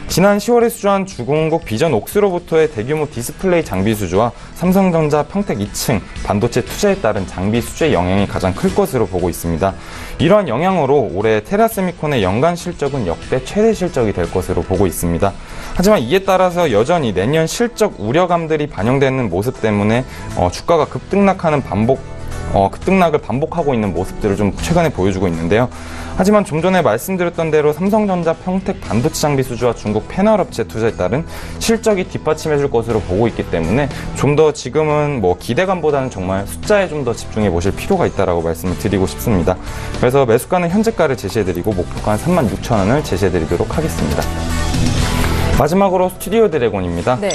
C: 지난 10월에 수주한 주공국 비전 옥스로부터의 대규모 디스플레이 장비 수주와 삼성전자 평택 2층 반도체 투자에 따른 장비 수주의 영향이 가장 클 것으로 보고 있습니다. 이러한 영향으로 올해 테라세미콘의 연간 실적은 역대 최대 실적이 될 것으로 보고 있습니다. 하지만 이에 따라서 여전히 내년 실적 우려감들이 반영되는 모습 때문에 주가가 급등락을 반복하고 있는 모습들을 좀 최근에 보여주고 있는데요. 하지만 좀 전에 말씀드렸던 대로 삼성전자 평택 반도체 장비 수주와 중국 패널 업체 투자에 따른 실적이 뒷받침해 줄 것으로 보고 있기 때문에 좀 더 지금은 기대감보다는 정말 숫자에 좀 더 집중해 보실 필요가 있다라고 말씀을 드리고 싶습니다. 그래서 매수가는 현재가를 제시해 드리고 목표가는 36,000원을 제시해 드리도록 하겠습니다. 마지막으로 스튜디오 드래곤입니다. 네.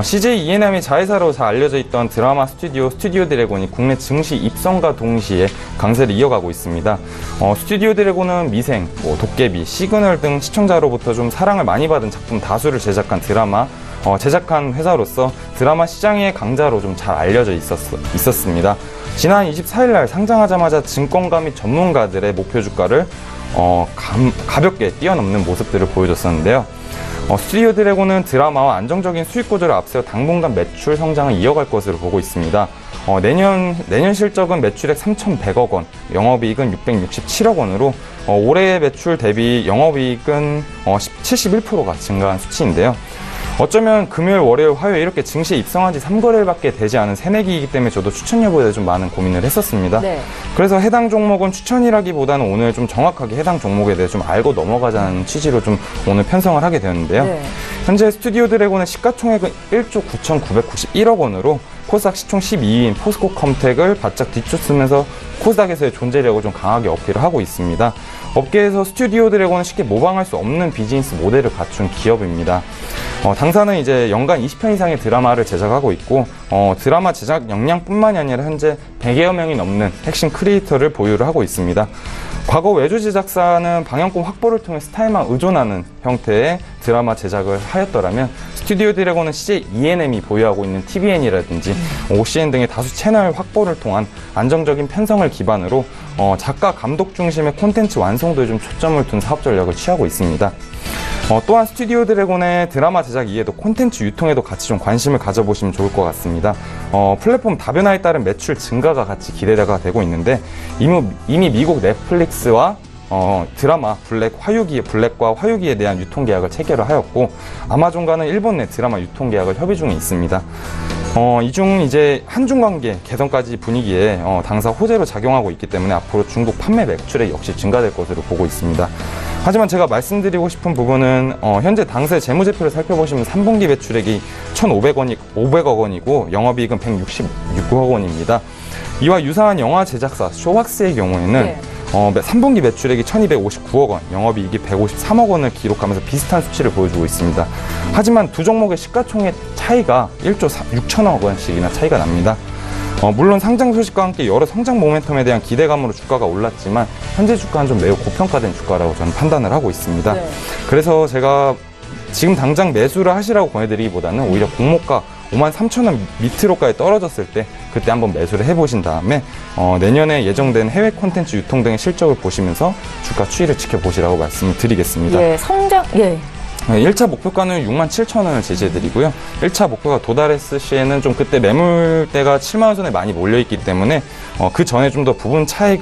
C: CJ E&M의 자회사로 잘 알려져 있던 드라마 스튜디오 드래곤이 국내 증시 입성과 동시에 강세를 이어가고 있습니다. 스튜디오 드래곤은 미생, 도깨비, 시그널 등 시청자로부터 좀 사랑을 많이 받은 작품 다수를 제작한 제작한 회사로서 드라마 시장의 강자로 좀 잘 알려져 있었습니다. 지난 24일 날 상장하자마자 증권가 및 전문가들의 목표 주가를 가볍게 뛰어넘는 모습들을 보여줬었는데요. 스튜디오 드래곤은 드라마와 안정적인 수익 구조를 앞세워 당분간 매출 성장을 이어갈 것으로 보고 있습니다. 내년 실적은 매출액 3,100억 원, 영업이익은 667억 원으로 올해 매출 대비 영업이익은 71%가 증가한 수치인데요. 어쩌면 금요일, 월요일, 화요일 이렇게 증시에 입성한 지 3거래일밖에 되지 않은 새내기이기 때문에 저도 추천 여부에 좀 많은 고민을 했었습니다. 네. 그래서 해당 종목은 추천이라기보다는 오늘 좀 정확하게 해당 종목에 대해 좀 알고 넘어가자는 취지로 좀 오늘 편성을 하게 되었는데요. 네. 현재 스튜디오 드래곤의 시가총액은 1조 9,991억 원으로 코스닥 시총 12위인 포스코컴텍을 바짝 뒤쫓으면서 코스닥에서의 존재력을 좀 강하게 어필을 하고 있습니다. 업계에서 스튜디오 드래곤은 쉽게 모방할 수 없는 비즈니스 모델을 갖춘 기업입니다. 당사는 이제 연간 20편 이상의 드라마를 제작하고 있고 드라마 제작 역량뿐만이 아니라 현재 100여 명이 넘는 핵심 크리에이터를 보유를 하고 있습니다. 과거 외주 제작사는 방영권 확보를 통해 스타일만 의존하는 형태의 드라마 제작을 하였더라면 스튜디오 드래곤은 CJ E&M이 보유하고 있는 TVN이라든지 OCN 등의 다수 채널 확보를 통한 안정적인 편성을 기반으로 작가 감독 중심의 콘텐츠 완성도에 좀 초점을 둔 사업 전략을 취하고 있습니다. 또한 스튜디오 드래곤의 드라마 제작 이외에도 콘텐츠 유통에도 같이 좀 관심을 가져보시면 좋을 것 같습니다. 플랫폼 다변화에 따른 매출 증가가 같이 기대가 되고 있는데 이미 미국 넷플릭스와 드라마 블랙과 화유기에 대한 유통계약을 체결을 하였고 아마존과는 일본 내 드라마 유통계약을 협의 중에 있습니다. 이중 이제 한중 관계 개선까지 분위기에 당사 호재로 작용하고 있기 때문에 앞으로 중국 판매 매출액 역시 증가될 것으로 보고 있습니다. 하지만 제가 말씀드리고 싶은 부분은 현재 당사의 재무제표를 살펴보시면 3분기 매출액이 1,500억 원이고 영업이익은 166억 원입니다. 이와 유사한 영화 제작사 쇼왁스의 경우에는 3분기 매출액이 1,259억 원, 영업이익이 153억 원을 기록하면서 비슷한 수치를 보여주고 있습니다. 하지만 두 종목의 시가총액 차이가 1조 6천억 원씩이나 차이가 납니다. 물론 상장 소식과 함께 여러 성장 모멘텀에 대한 기대감으로 주가가 올랐지만 현재 주가는 좀 매우 고평가된 주가라고 저는 판단을 하고 있습니다.
A: 네.
C: 그래서 제가 지금 당장 매수를 하시라고 권해드리기보다는 오히려 공모가 53,000원 밑으로까지 떨어졌을 때 그때 한번 매수를 해보신 다음에 내년에 예정된 해외 콘텐츠 유통 등의 실적을 보시면서 주가 추이를 지켜보시라고 말씀을 드리겠습니다.
A: 예, 성장, 예.
C: 1차 목표가는 67,000원을 제시해드리고요. 1차 목표가 도달했을 시에는 좀 그때 매물대가 70,000원 선에 많이 몰려있기 때문에 그 전에 좀 더 부분 차익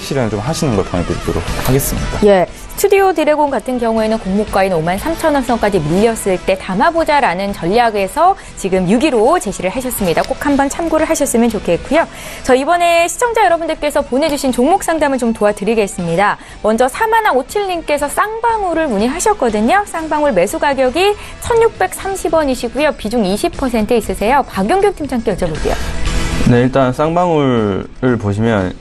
C: 실현을 좀 하시는 걸 권해드리도록 하겠습니다.
A: 예. 스튜디오 드래곤 같은 경우에는 공모가인 53,000원 선까지 밀렸을 때 담아보자라는 전략에서 지금 6위로 제시를 하셨습니다. 꼭 한번 참고를 하셨으면 좋겠고요. 저 이번에 시청자 여러분들께서 보내주신 종목 상담을 좀 도와드리겠습니다. 먼저 4157님께서 쌍방울을 문의하셨거든요. 쌍방울 매수 가격이 1,630원이시고요. 비중 20% 있으세요. 박용경 팀장께 여쭤볼게요.
D: 네, 일단 쌍방울을 보시면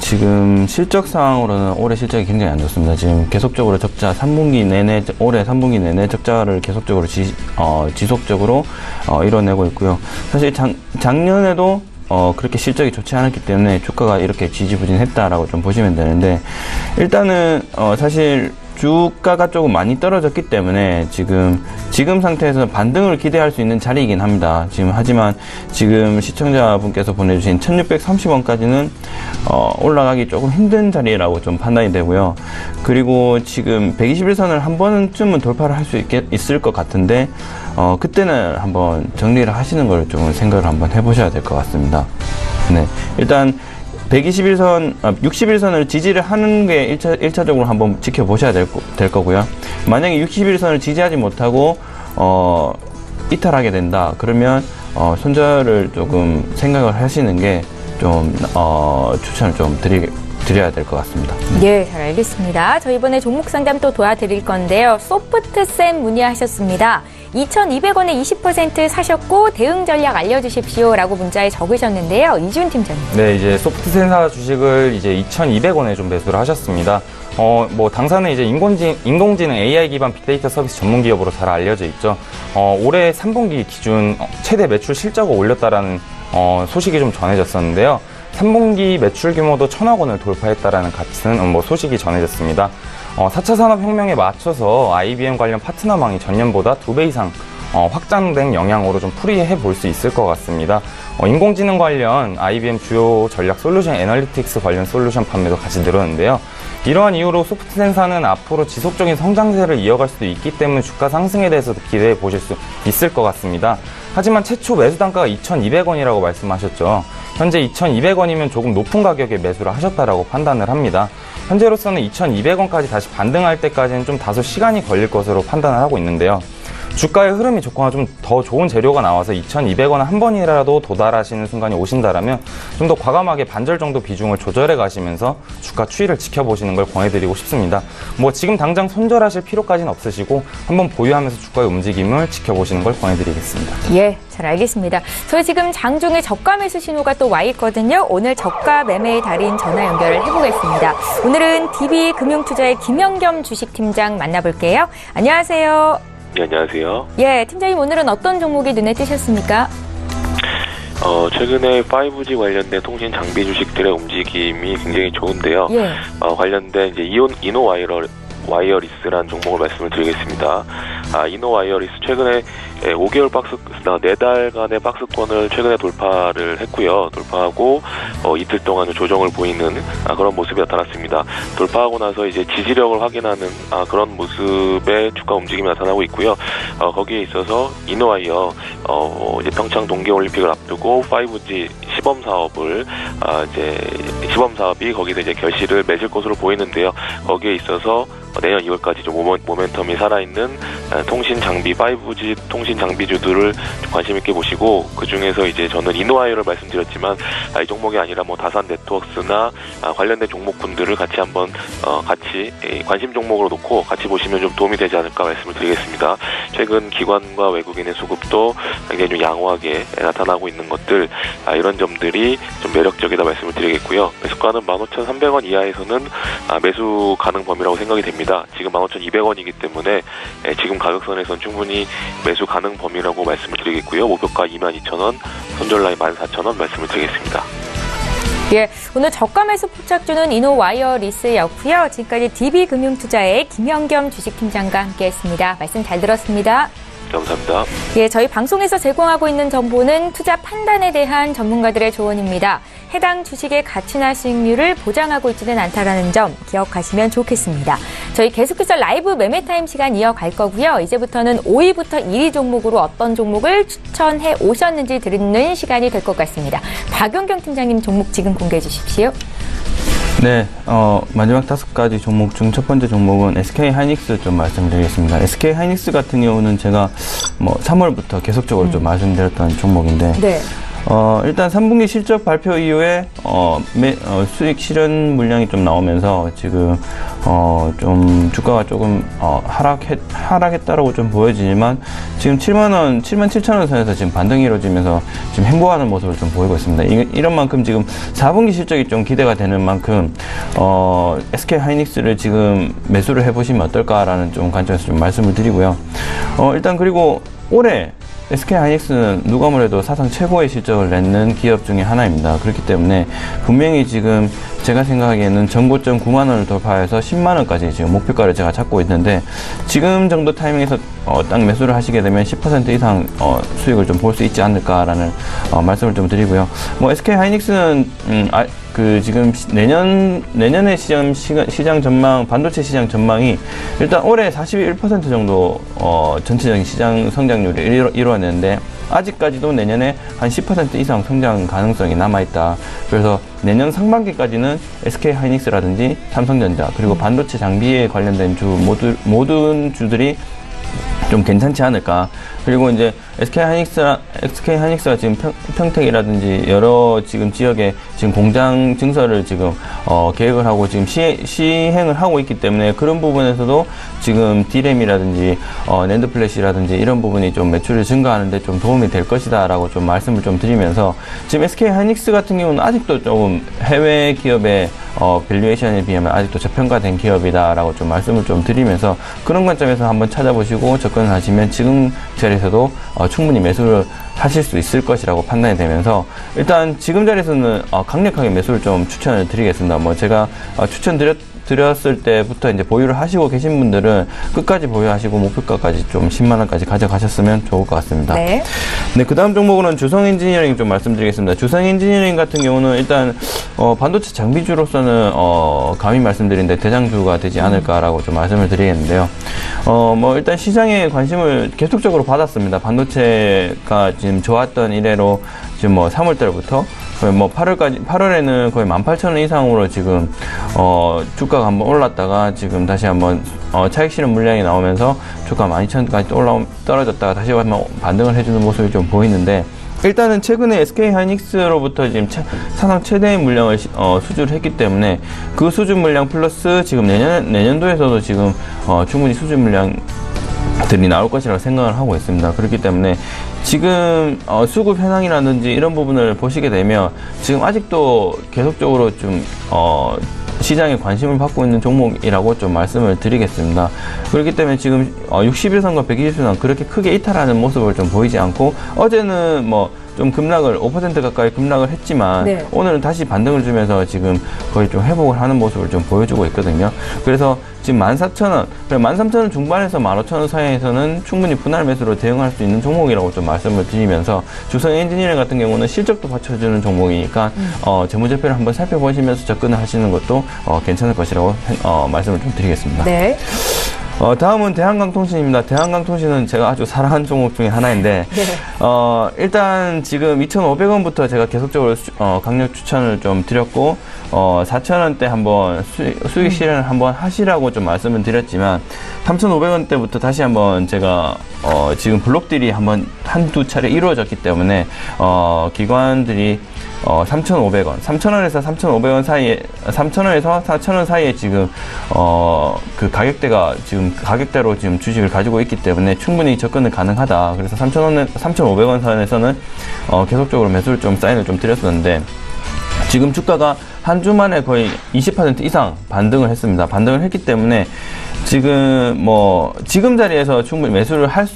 D: 지금 실적 상황으로는 올해 실적이 굉장히 안 좋습니다. 지금 계속적으로 적자, 올해 3분기 내내 적자를 계속적으로 지속적으로 이뤄내고 있고요. 사실 작년에도 그렇게 실적이 좋지 않았기 때문에 주가가 이렇게 지지부진했다라고 좀 보시면 되는데, 일단은 사실 주가가 조금 많이 떨어졌기 때문에 지금 상태에서 반등을 기대할 수 있는 자리이긴 합니다. 하지만 지금 시청자분께서 보내주신 1,630원까지는 올라가기 조금 힘든 자리라고 좀 판단이 되고요. 그리고 지금 121선을 한 번쯤은 돌파를 할 수 있을 것 같은데 그때는 한번 정리를 하시는 걸 좀 생각을 한번 해보셔야 될 것 같습니다. 네, 일단 61선을 지지를 하는 게 1차적으로 한번 지켜보셔야 될 거고요. 만약에 61선을 지지하지 못하고 이탈하게 된다 그러면 손절을 조금 생각을 하시는 게 좀 추천을 좀 드려야 될 것 같습니다.
A: 네, 잘 알겠습니다. 저 이번에 종목 상담 또 도와드릴 건데요. 소프트센 문의하셨습니다. 2,200원에 20% 사셨고 대응 전략 알려주십시오 라고 문자에 적으셨는데요. 이준 팀장님.
C: 네, 이제 소프트센사 주식을 이제 2,200원에 좀 매수를 하셨습니다. 당사는 이제 인공지능 AI 기반 빅데이터 서비스 전문 기업으로 잘 알려져 있죠. 올해 3분기 기준 최대 매출 실적을 올렸다라는 소식이 좀 전해졌었는데요. 3분기 매출 규모도 1,000억 원을 돌파했다라는 같은 소식이 전해졌습니다. 4차 산업혁명에 맞춰서 IBM 관련 파트너망이 전년보다 2배 이상 확장된 영향으로 좀 풀이해 볼 수 있을 것 같습니다. 인공지능 관련 IBM 주요 전략 솔루션 애널리틱스 관련 솔루션 판매도 같이 늘었는데요. 이러한 이유로 소프트센사는 앞으로 지속적인 성장세를 이어갈 수도 있기 때문에 주가 상승에 대해서도 기대해 보실 수 있을 것 같습니다. 하지만 최초 매수 단가가 2,200원이라고 말씀하셨죠. 현재 2,200원이면 조금 높은 가격에 매수를 하셨다라고 판단을 합니다. 현재로서는 2,200원까지 다시 반등할 때까지는 좀 다소 시간이 걸릴 것으로 판단을 하고 있는데요. 주가의 흐름이 좋거나 좀 더 좋은 재료가 나와서 2,200원 한 번이라도 도달하시는 순간이 오신다라면 좀 더 과감하게 반절 정도 비중을 조절해 가시면서 주가 추이를 지켜보시는 걸 권해드리고 싶습니다. 지금 당장 손절하실 필요까지는 없으시고 한번 보유하면서 주가의 움직임을 지켜보시는 걸 권해드리겠습니다.
A: 예, 잘 알겠습니다. 저희 지금 장중에 저가 매수 신호가 또 와 있거든요. 오늘 저가 매매의 달인 전화 연결을 해보겠습니다. 오늘은 DB금융투자의 김영겸 주식팀장 만나볼게요. 안녕하세요.
F: 네, 안녕하세요.
A: 예, 팀장님 오늘은 어떤 종목이 눈에 띄셨습니까?
F: 최근에 5G 관련된 통신 장비 주식들의 움직임이 굉장히 좋은데요.
A: 예.
F: 관련된 이제 이노와이어리스라는 종목을 말씀을 드리겠습니다. 이노와이어리스 최근에 5개월 4달간의 박스권을 최근에 돌파를 했고요. 돌파하고 이틀 동안 조정을 보이는 그런 모습이 나타났습니다. 돌파하고 나서 이제 지지력을 확인하는 그런 모습의 주가 움직임이 나타나고 있고요. 거기에 있어서 이노와이어 이제 평창 동계올림픽을 앞두고 5G 시범 사업이 거기서 이제 결실을 맺을 것으로 보이는데요. 거기에 있어서 내년 2월까지 좀 모멘텀이 살아있는 통신 장비 5G 통신 장비주들을 관심 있게 보시고 그 중에서 이제 저는 이노와이어를 말씀드렸지만 이 종목이 아니라 뭐 다산 네트워크스나 관련된 종목군들을 같이 한번 같이 관심 종목으로 놓고 같이 보시면 좀 도움이 되지 않을까 말씀을 드리겠습니다. 최근 기관과 외국인의 수급도 굉장히 좀 양호하게 나타나고 있는 것들 이런 점들이 좀 매력적이다 말씀을 드리겠고요. 매수가는 15,300원 이하에서는 매수 가능 범위라고 생각이 됩니다. 지금 15,200원이기 때문에 지금 가격선에선 충분히 매수 가능 범위라고 말씀을 드리겠고요. 목표가 22,000원, 손절라인 14,000원 말씀을 드리겠습니다.
A: 예, 오늘 저가 매수 포착주는 이노와이어리스였고요. 지금까지 DB금융투자의 김현겸 주식팀장과 함께했습니다. 말씀 잘 들었습니다.
F: 감사합니다.
A: 예, 저희 방송에서 제공하고 있는 정보는 투자 판단에 대한 전문가들의 조언입니다. 해당 주식의 가치나 수익률을 보장하고 있지는 않다는 점 기억하시면 좋겠습니다. 저희 계속해서 라이브 매매타임 시간 이어갈 거고요. 이제부터는 5위부터 1위 종목으로 어떤 종목을 추천해 오셨는지 듣는 시간이 될 것 같습니다. 박용경 팀장님 종목 지금 공개해 주십시오.
D: 네, 마지막 5가지 종목 중 첫 번째 종목은 SK하이닉스 좀 말씀드리겠습니다. SK하이닉스 같은 경우는 제가 3월부터 계속적으로 좀 말씀드렸던 종목인데,
A: 네.
D: 일단 3분기 실적 발표 이후에 수익 실현 물량이 좀 나오면서 지금 좀 주가가 조금 하락했다라고 좀 보여지지만 지금 77,000원 선에서 지금 반등이 이루어지면서 지금 행보하는 모습을 좀 보이고 있습니다. 이런 만큼 지금 4분기 실적이 좀 기대가 되는 만큼 SK하이닉스를 지금 매수를 해보시면 어떨까라는 좀 관점에서 좀 말씀을 드리고요. 일단 그리고 올해 SK하이닉스는 누가 뭐래도 사상 최고의 실적을 냈는 기업 중에 하나입니다. 그렇기 때문에 분명히 지금 제가 생각하기에는 전고점 9만원을 돌파해서 10만원까지 지금 목표가를 제가 잡고 있는데 지금 정도 타이밍에서 딱 매수를 하시게 되면 10% 이상 수익을 좀 볼 수 있지 않을까라는 말씀을 좀 드리고요. SK하이닉스는 지금 내년의 시장 전망, 반도체 시장 전망이 일단 올해 41% 정도 전체적인 시장 성장률이 이루어냈는데 아직까지도 내년에 한 10% 이상 성장 가능성이 남아있다. 그래서 내년 상반기까지는 SK하이닉스라든지 삼성전자 그리고 반도체 장비에 관련된 모든 주들이 좀 괜찮지 않을까. 그리고 이제 SK하이닉스가 지금 평택이라든지 여러 지금 지역에 지금 공장 증설을 지금 계획을 하고 지금 시행을 하고 있기 때문에 그런 부분에서도 지금 D램이라든지 낸드 플래시라든지 이런 부분이 좀 매출이 증가하는데 좀 도움이 될 것이다라고 좀 말씀을 좀 드리면서 지금 SK하이닉스 같은 경우는 아직도 조금 해외 기업의 밸류에이션에 비하면 아직도 저평가된 기업이다라고 좀 말씀을 좀 드리면서 그런 관점에서 한번 찾아보시고 접근을 하시면 지금 자리에서도 충분히 매수를 하실 수 있을 것이라고 판단이 되면서 일단 지금 자리에서는 강력하게 매수를 좀 추천을 드리겠습니다. 제가 드렸을 때부터 이제 보유를 하시고 계신 분들은 끝까지 보유하시고 목표가까지 좀 10만원까지 가져가셨으면 좋을 것 같습니다.
A: 네.
D: 네, 그 다음 종목으로는 주성엔지니어링 좀 말씀드리겠습니다. 주성엔지니어링 같은 경우는 일단 반도체 장비주로서는 감히 말씀드린데 대장주가 되지 않을까라고 좀 말씀을 드리겠는데요. 일단 시장에 관심을 계속적으로 받았습니다. 반도체가 지금 좋았던 이래로 지금 3월달부터 8월에는 거의 18,000원 이상으로 지금 주가가 한번 올랐다가 지금 다시 한번 차익 실현 물량이 나오면서 주가 12,000원까지 떨어졌다가 다시 한번 반등을 해주는 모습이 좀 보이는데 일단은 최근에 SK하이닉스로부터 지금 사상 최대의 물량을 수주를 했기 때문에 그 수주 물량 플러스 지금 내년도에서도 지금 충분히 수주 물량들이 나올 것이라고 생각을 하고 있습니다. 그렇기 때문에 지금 수급 현황이라든지 이런 부분을 보시게 되면 지금 아직도 계속적으로 좀 시장에 관심을 받고 있는 종목이라고 좀 말씀을 드리겠습니다. 그렇기 때문에 지금 60일선과 120일선 그렇게 크게 이탈하는 모습을 좀 보이지 않고 어제는 좀 급락을 5% 가까이 급락을 했지만
A: 네.
D: 오늘은 다시 반등을 주면서 지금 거의 좀 회복을 하는 모습을 좀 보여주고 있거든요. 그래서 지금 14,000원, 13,000원 중반에서 15,000원 사이에서는 충분히 분할 매수로 대응할 수 있는 종목이라고 좀 말씀을 드리면서 주성엔지니어링 같은 경우는 실적도 받쳐주는 종목이니까 재무제표를 한번 살펴보시면서 접근을 하시는 것도 괜찮을 것이라고 말씀을 좀 드리겠습니다.
A: 네.
D: 다음은 대한강통신입니다. 대한강통신은 제가 아주 사랑하는 종목 중에 하나인데,
A: 네.
D: 일단 지금 2,500원부터 제가 계속적으로 강력 추천을 좀 드렸고, 4,000원대 한번 수익 실현을 한번 하시라고 좀 말씀을 드렸지만, 3,500원대부터 다시 한번 제가, 지금 블록딜이 한두 차례 이루어졌기 때문에, 기관들이 3,500원, 3,000원에서 3,500원 사이에, 3,000원에서 4,000원 사이에 지금, 그 가격대가 지금 가격대로 지금 주식을 가지고 있기 때문에 충분히 접근은 가능하다. 그래서 3,500원 선에서는, 계속적으로 매수를 좀 사인을 좀 드렸었는데, 지금 주가가 한 주 만에 거의 20% 이상 반등을 했습니다. 반등을 했기 때문에 지금 지금 자리에서 충분히 매수를 할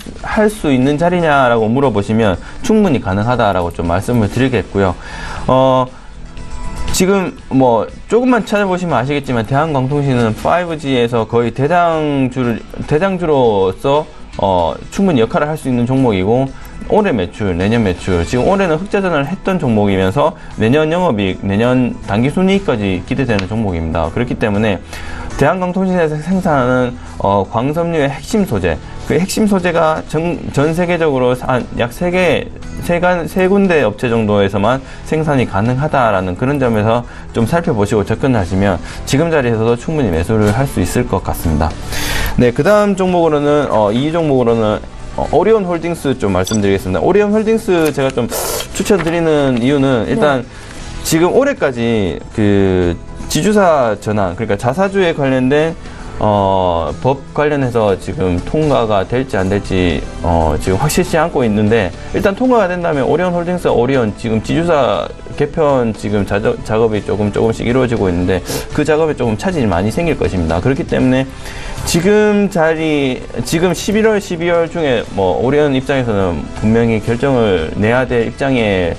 D: 수 있는 자리냐라고 물어보시면 충분히 가능하다라고 좀 말씀을 드리겠고요. 지금 조금만 찾아보시면 아시겠지만 대한강통신은 5G에서 거의 대장주로서 충분히 역할을 할 수 있는 종목이고, 올해 매출, 내년 매출, 지금 올해는 흑자전환을 했던 종목이면서 내년 영업이익, 내년 당기순이익까지 기대되는 종목입니다. 그렇기 때문에 대한강통신에서 생산하는 광섬유의 핵심 소재, 그 핵심 소재가 전 세계적으로 약 세 군데 업체 정도에서만 생산이 가능하다라는 그런 점에서 좀 살펴보시고 접근하시면 지금 자리에서도 충분히 매수를 할 수 있을 것 같습니다. 네, 그 다음 종목으로는, 이 종목으로는 오리온 홀딩스 좀 말씀드리겠습니다. 오리온 홀딩스 제가 좀 추천드리는 이유는 일단 지금 올해까지 그 지주사 전환, 그러니까 자사주에 관련된 법 관련해서 지금 통과가 될지 안 될지 지금 확실치 않고 있는데, 일단 통과가 된다면 오리온 홀딩스, 오리온 지금 지주사 개편 지금 작업이 조금씩 이루어지고 있는데, 그 작업에 조금 차질이 많이 생길 것입니다. 그렇기 때문에 지금 11월, 12월 중에 오리온 입장에서는 분명히 결정을 내야 될 입장에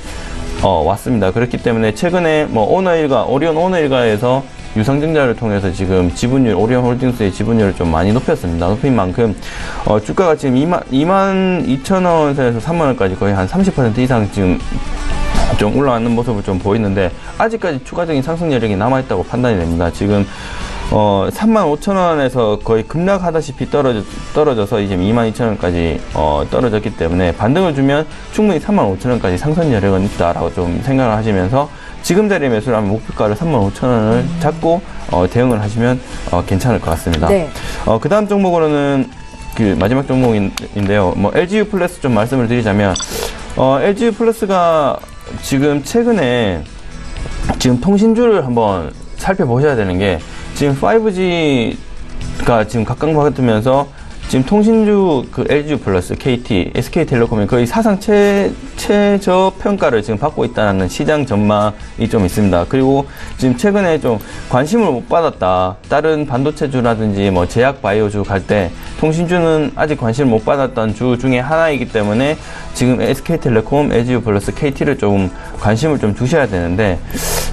D: 왔습니다. 그렇기 때문에 최근에 오리온 오너일가에서 유상증자를 통해서 지금 지분율, 오리온 홀딩스의 지분율을 좀 많이 높였습니다. 높인 만큼 주가가 지금 22,000원 선에서 3만원까지 거의 한 30% 이상 지금 좀 올라가는 모습을 좀 보이는데, 아직까지 추가적인 상승 여력이 남아있다고 판단이 됩니다. 지금 35,000원에서 거의 급락하다시피 떨어져서 이제 22,000원까지 떨어졌기 때문에 반등을 주면 충분히 35,000원까지 상승 여력은 있다라고 좀 생각을 하시면서 지금 자리에 매수를 하면 목표가를 35,000원을 잡고 대응을 하시면 괜찮을 것 같습니다. 네. 그 다음 종목으로는 그 마지막 종목인데요. LGU 플러스 좀 말씀을 드리자면, LGU 플러스가 지금 최근에 지금 통신주를 한번 살펴보셔야 되는 게, 지금 5G가 지금 각광받으면서 지금 통신주 그 LGU 플러스, KT, SK텔레콤이 거의 사상 최저평가를 지금 받고 있다는 시장 전망이 좀 있습니다. 그리고 지금 최근에 좀 관심을 못 받았다, 다른 반도체주라든지 제약 바이오주 갈 때 통신주는 아직 관심을 못 받았던 주 중에 하나이기 때문에 지금 SK텔레콤, LGU 플러스, KT를 조금 관심을 좀 두셔야 되는데,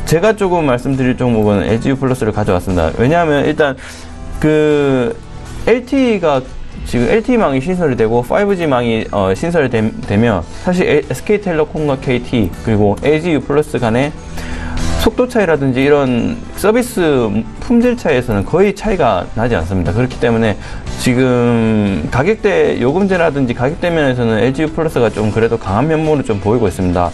D: 제가 조금 말씀드릴 종목은 LGU 플러스를 가져왔습니다. 왜냐하면 일단 그 LTE가 지금 LTE망이 신설이 되고 5G망이 신설이 되면 사실 SK텔레콤과 KT 그리고 LGU 플러스 간의 속도 차이라든지 이런 서비스 품질 차이에서는 거의 차이가 나지 않습니다. 그렇기 때문에 지금 가격대, 요금제라든지 가격대 면에서는 LGU 플러스가 좀 그래도 강한 면모를 좀 보이고 있습니다.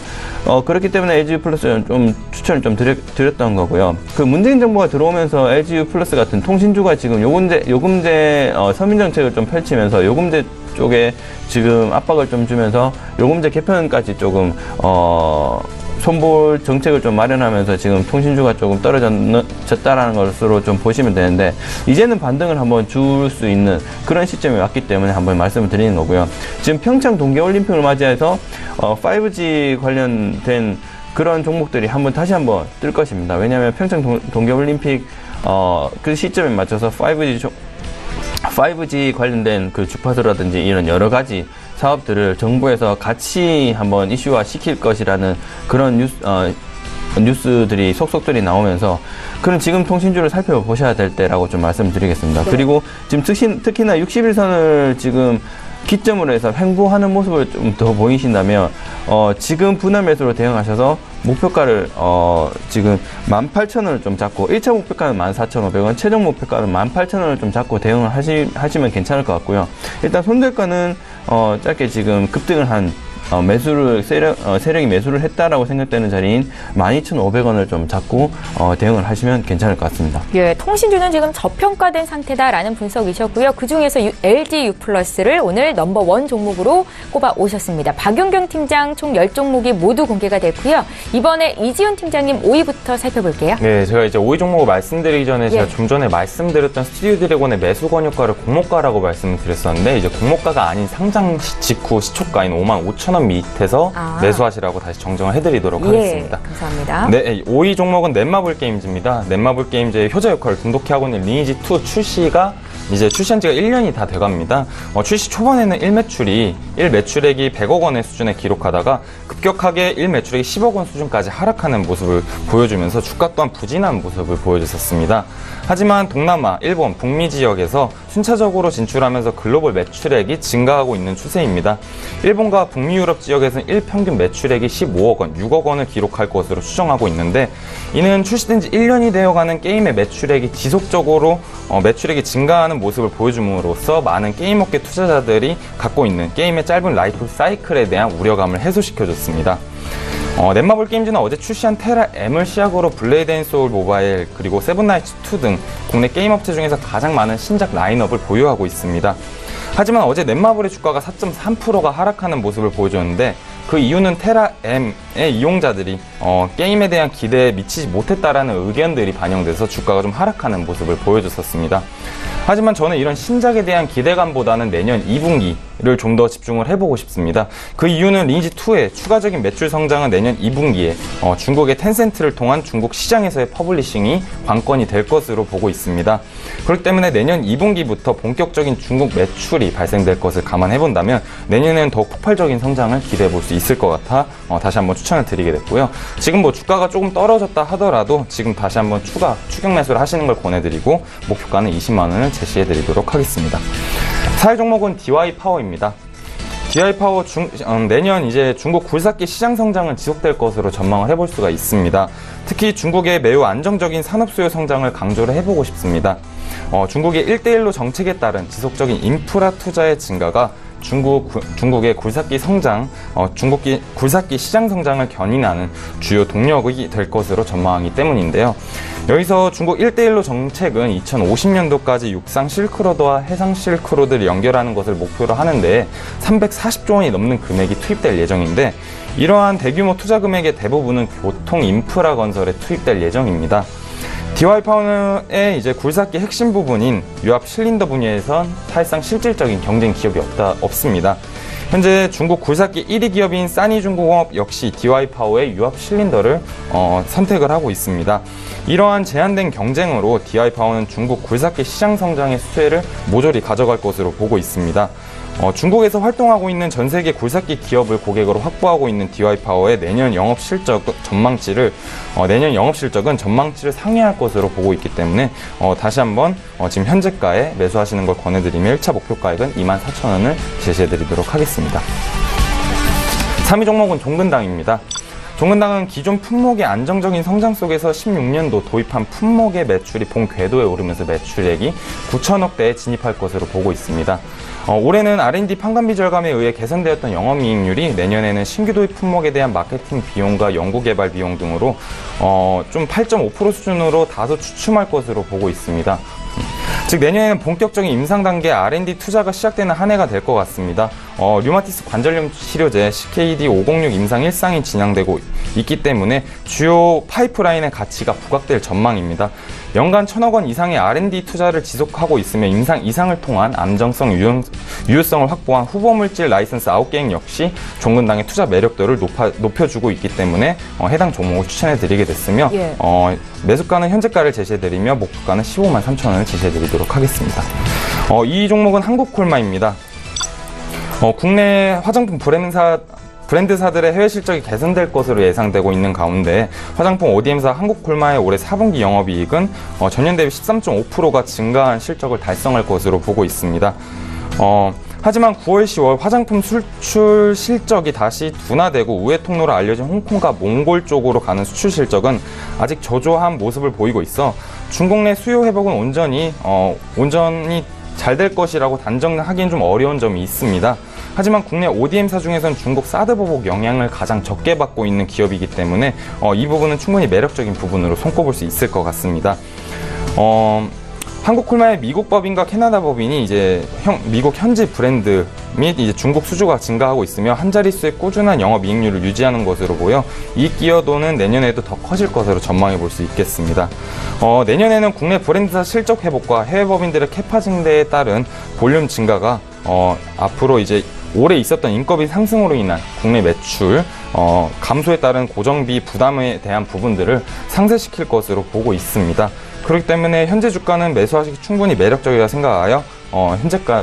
D: 그렇기 때문에 LGU 플러스는 좀 추천을 좀 드렸던 거고요. 그 문재인 정부가 들어오면서 LGU 플러스 같은 통신주가 지금 요금제 서민정책을 좀 펼치면서 요금제 쪽에 지금 압박을 좀 주면서 요금제 개편까지 조금 손볼 정책을 좀 마련하면서 지금 통신주가 조금 떨어졌다라는 것으로 좀 보시면 되는데, 이제는 반등을 한번 줄 수 있는 그런 시점이 왔기 때문에 한번 말씀을 드리는 거고요. 지금 평창 동계올림픽을 맞이해서 5G 관련된 그런 종목들이 다시 한번 뜰 것입니다. 왜냐하면 평창 동계올림픽 그 시점에 맞춰서 5G 관련된 그 주파수라든지 이런 여러 가지 사업들을 정부에서 같이 한번 이슈화 시킬 것이라는 그런 뉴스들이 속속들이 나오면서, 그런 지금 통신주를 살펴보셔야 될 때라고 좀 말씀드리겠습니다. 네. 그리고 지금 특히나 61선을 지금 기점으로 해서 횡보하는 모습을 좀 더 보이신다면 지금 분할 매수로 대응하셔서 목표가를 지금 18,000원을 좀 잡고 1차 목표가는 14,500원, 최종 목표가는 18,000원을 좀 잡고 대응을 하시면 괜찮을 것 같고요. 일단 손절가는 짧게 지금 급등을 한 세력이 매수를 했다라고 생각되는 자리인 12,500원을 좀 잡고 대응을 하시면 괜찮을 것 같습니다.
A: 예, 통신주는 지금 저평가된 상태다라는 분석이셨고요. 그중에서 LG U+를 오늘 넘버1 종목으로 꼽아 오셨습니다. 박윤경 팀장 총 10종목이 모두 공개가 됐고요. 이번에 이지훈 팀장님 5위부터 살펴볼게요.
C: 네, 제가 이제 5위 종목을 말씀드리기 전에 제가 좀 전에 말씀드렸던 스튜디오 드래곤의 매수 권유가를 공모가라고 말씀드렸었는데 이제 공모가가 아닌 상장 직후 시초가인 55,000원 밑에서 매수하시라고 다시 정정을 해드리도록 하겠습니다.
A: 감사합니다.
C: 네, 5위 종목은 넷마블 게임즈입니다. 넷마블 게임즈의 효자 역할을 등독히 하고 있는 리니지2 출시가 이제 출시한 지가 1년이 다 돼갑니다. 출시 초반에는 1매출액이 100억 원의 수준에 기록하다가 급격하게 1매출액이 10억 원 수준까지 하락하는 모습을 보여주면서 주가 또한 부진한 모습을 보여줬었습니다. 하지만 동남아, 일본, 북미 지역에서 순차적으로 진출하면서 글로벌 매출액이 증가하고 있는 추세입니다. 일본과 북미 유럽 지역에서는 일평균 매출액이 15억 원, 6억 원을 기록할 것으로 추정하고 있는데 이는 출시된 지 1년이 되어가는 게임의 매출액이 지속적으로 매출액이 증가하는 모습을 보여줌으로써 많은 게임업계 투자자들이 갖고 있는 게임의 짧은 라이프 사이클에 대한 우려감을 해소시켜줬습니다. 넷마블 게임즈는 어제 출시한 테라 M을 시작으로 블레이드 앤 소울 모바일 그리고 세븐나이츠 2 등 국내 게임 업체 중에서 가장 많은 신작 라인업을 보유하고 있습니다. 하지만 어제 넷마블의 주가가 4.3%가 하락하는 모습을 보여줬는데 그 이유는 테라 M의 이용자들이 게임에 대한 기대에 미치지 못했다라는 의견들이 반영돼서 주가가 좀 하락하는 모습을 보여줬었습니다. 하지만 저는 이런 신작에 대한 기대감보다는 내년 2분기를 좀 더 집중을 해보고 싶습니다. 그 이유는 리니지2의 추가적인 매출 성장은 내년 2분기에 중국의 텐센트를 통한 중국 시장에서의 퍼블리싱이 관건이 될 것으로 보고 있습니다. 그렇기 때문에 내년 2분기부터 본격적인 중국 매출이 발생될 것을 감안해본다면 내년에는 더욱 폭발적인 성장을 기대해볼 수 있을 것 같아 다시 한번 추천을 드리게 됐고요. 지금 뭐 주가가 조금 떨어졌다 하더라도 지금 다시 한번 추격 매수를 하시는 걸 권해드리고 목표가는 20만 원을 제시해드리도록 하겠습니다. 4위 종목은 DY파워입니다. DY파워 내년 이제 중국 굴삭기 시장 성장은 지속될 것으로 전망을 해볼 수가 있습니다. 특히 중국의 매우 안정적인 산업 수요 성장을 강조를 해보고 싶습니다. 중국의 1대1로 정책에 따른 지속적인 인프라 투자의 증가가 중국의 굴삭기 성장, 굴삭기 시장 성장을 견인하는 주요 동력이 될 것으로 전망하기 때문인데요. 여기서 중국 1대1로 정책은 2050년도까지 육상 실크로드와 해상 실크로드를 연결하는 것을 목표로 하는데 340조 원이 넘는 금액이 투입될 예정인데 이러한 대규모 투자 금액의 대부분은 교통 인프라 건설에 투입될 예정입니다. DY파워의 이제 굴삭기 핵심 부분인 유압 실린더 분야에선 사실상 실질적인 경쟁 기업이 없습니다. 현재 중국 굴삭기 1위 기업인 싸니중공업 역시 DY파워의 유압 실린더를 선택을 하고 있습니다. 이러한 제한된 경쟁으로 DY파워는 중국 굴삭기 시장 성장의 수혜를 모조리 가져갈 것으로 보고 있습니다. 중국에서 활동하고 있는 전 세계 굴삭기 기업을 고객으로 확보하고 있는 DY파워의 내년 영업실적은 전망치를 상회할 것으로 보고 있기 때문에 다시 한번 지금 현재가에 매수하시는 걸 권해드리며 1차 목표가액은 24,000원을 제시해드리도록 하겠습니다. 3위 종목은 종근당입니다. 종근당은 기존 품목의 안정적인 성장 속에서 16년도 도입한 품목의 매출이 본 궤도에 오르면서 매출액이 9천억대에 진입할 것으로 보고 있습니다. 올해는 R&D 판관비 절감에 의해 개선되었던 영업이익률이 내년에는 신규 도입 품목에 대한 마케팅 비용과 연구개발 비용 등으로 좀 8.5% 수준으로 다소 주춤할 것으로 보고 있습니다. 즉 내년에는 본격적인 임상 단계 R&D 투자가 시작되는 한 해가 될 것 같습니다. 류마티스 관절염 치료제 CKD506 임상 1상이 진행되고 있기 때문에 주요 파이프라인의 가치가 부각될 전망입니다. 연간 1,000억 원 이상의 R&D 투자를 지속하고 있으며 임상 2상을 통한 안정성, 유효성을 확보한 후보물질 라이선스 9개행 역시 종근당의 투자 매력도를 높여주고 있기 때문에 해당 종목을 추천해드리게 됐으며 매수가는 현재가를 제시해드리며 목표가는 15만 3천 원을 제시해드리도록 하겠습니다. 이 종목은 한국콜마입니다. 국내 화장품 브랜드사들의 해외 실적이 개선될 것으로 예상되고 있는 가운데 화장품 ODM사 한국콜마의 올해 4분기 영업이익은 전년 대비 13.5%가 증가한 실적을 달성할 것으로 보고 있습니다. 하지만 9월, 10월 화장품 수출 실적이 다시 둔화되고 우회 통로로 알려진 홍콩과 몽골 쪽으로 가는 수출 실적은 아직 저조한 모습을 보이고 있어 중국 내 수요 회복은 온전히 잘 될 것이라고 단정하기는 좀 어려운 점이 있습니다. 하지만 국내 ODM사 중에서는 중국 사드 보복 영향을 가장 적게 받고 있는 기업이기 때문에 이 부분은 충분히 매력적인 부분으로 손꼽을 수 있을 것 같습니다. 한국 콜마의 미국 법인과 캐나다 법인이 이제 미국 현지 브랜드 및 이제 중국 수주가 증가하고 있으며 한 자릿수의 꾸준한 영업이익률을 유지하는 것으로 보여 이익 기여도는 내년에도 더 커질 것으로 전망해 볼 수 있겠습니다. 내년에는 국내 브랜드사 실적 회복과 해외 법인들의 캐파 증대에 따른 볼륨 증가가 앞으로 이제 올해 있었던 인건비 상승으로 인한 국내 매출 감소에 따른 고정비 부담에 대한 부분들을 상쇄시킬 것으로 보고 있습니다. 그렇기 때문에 현재 주가는 매수하시기 충분히 매력적이라 생각하여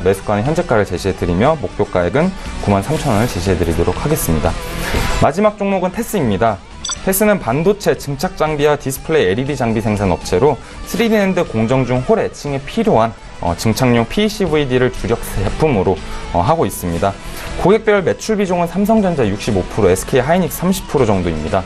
C: 매수가는 현재가를 제시해드리며 목표가액은 93,000원을 제시해드리도록 하겠습니다. 마지막 종목은 테스입니다. 테스는 반도체, 증착 장비와 디스플레이 LED 장비 생산 업체로 3D 낸드 공정 중 홀 애칭에 필요한 증착용 PCVD를 주력 제품으로 하고 있습니다. 고객별 매출 비중은 삼성전자 65%, SK 하이닉스 30% 정도입니다.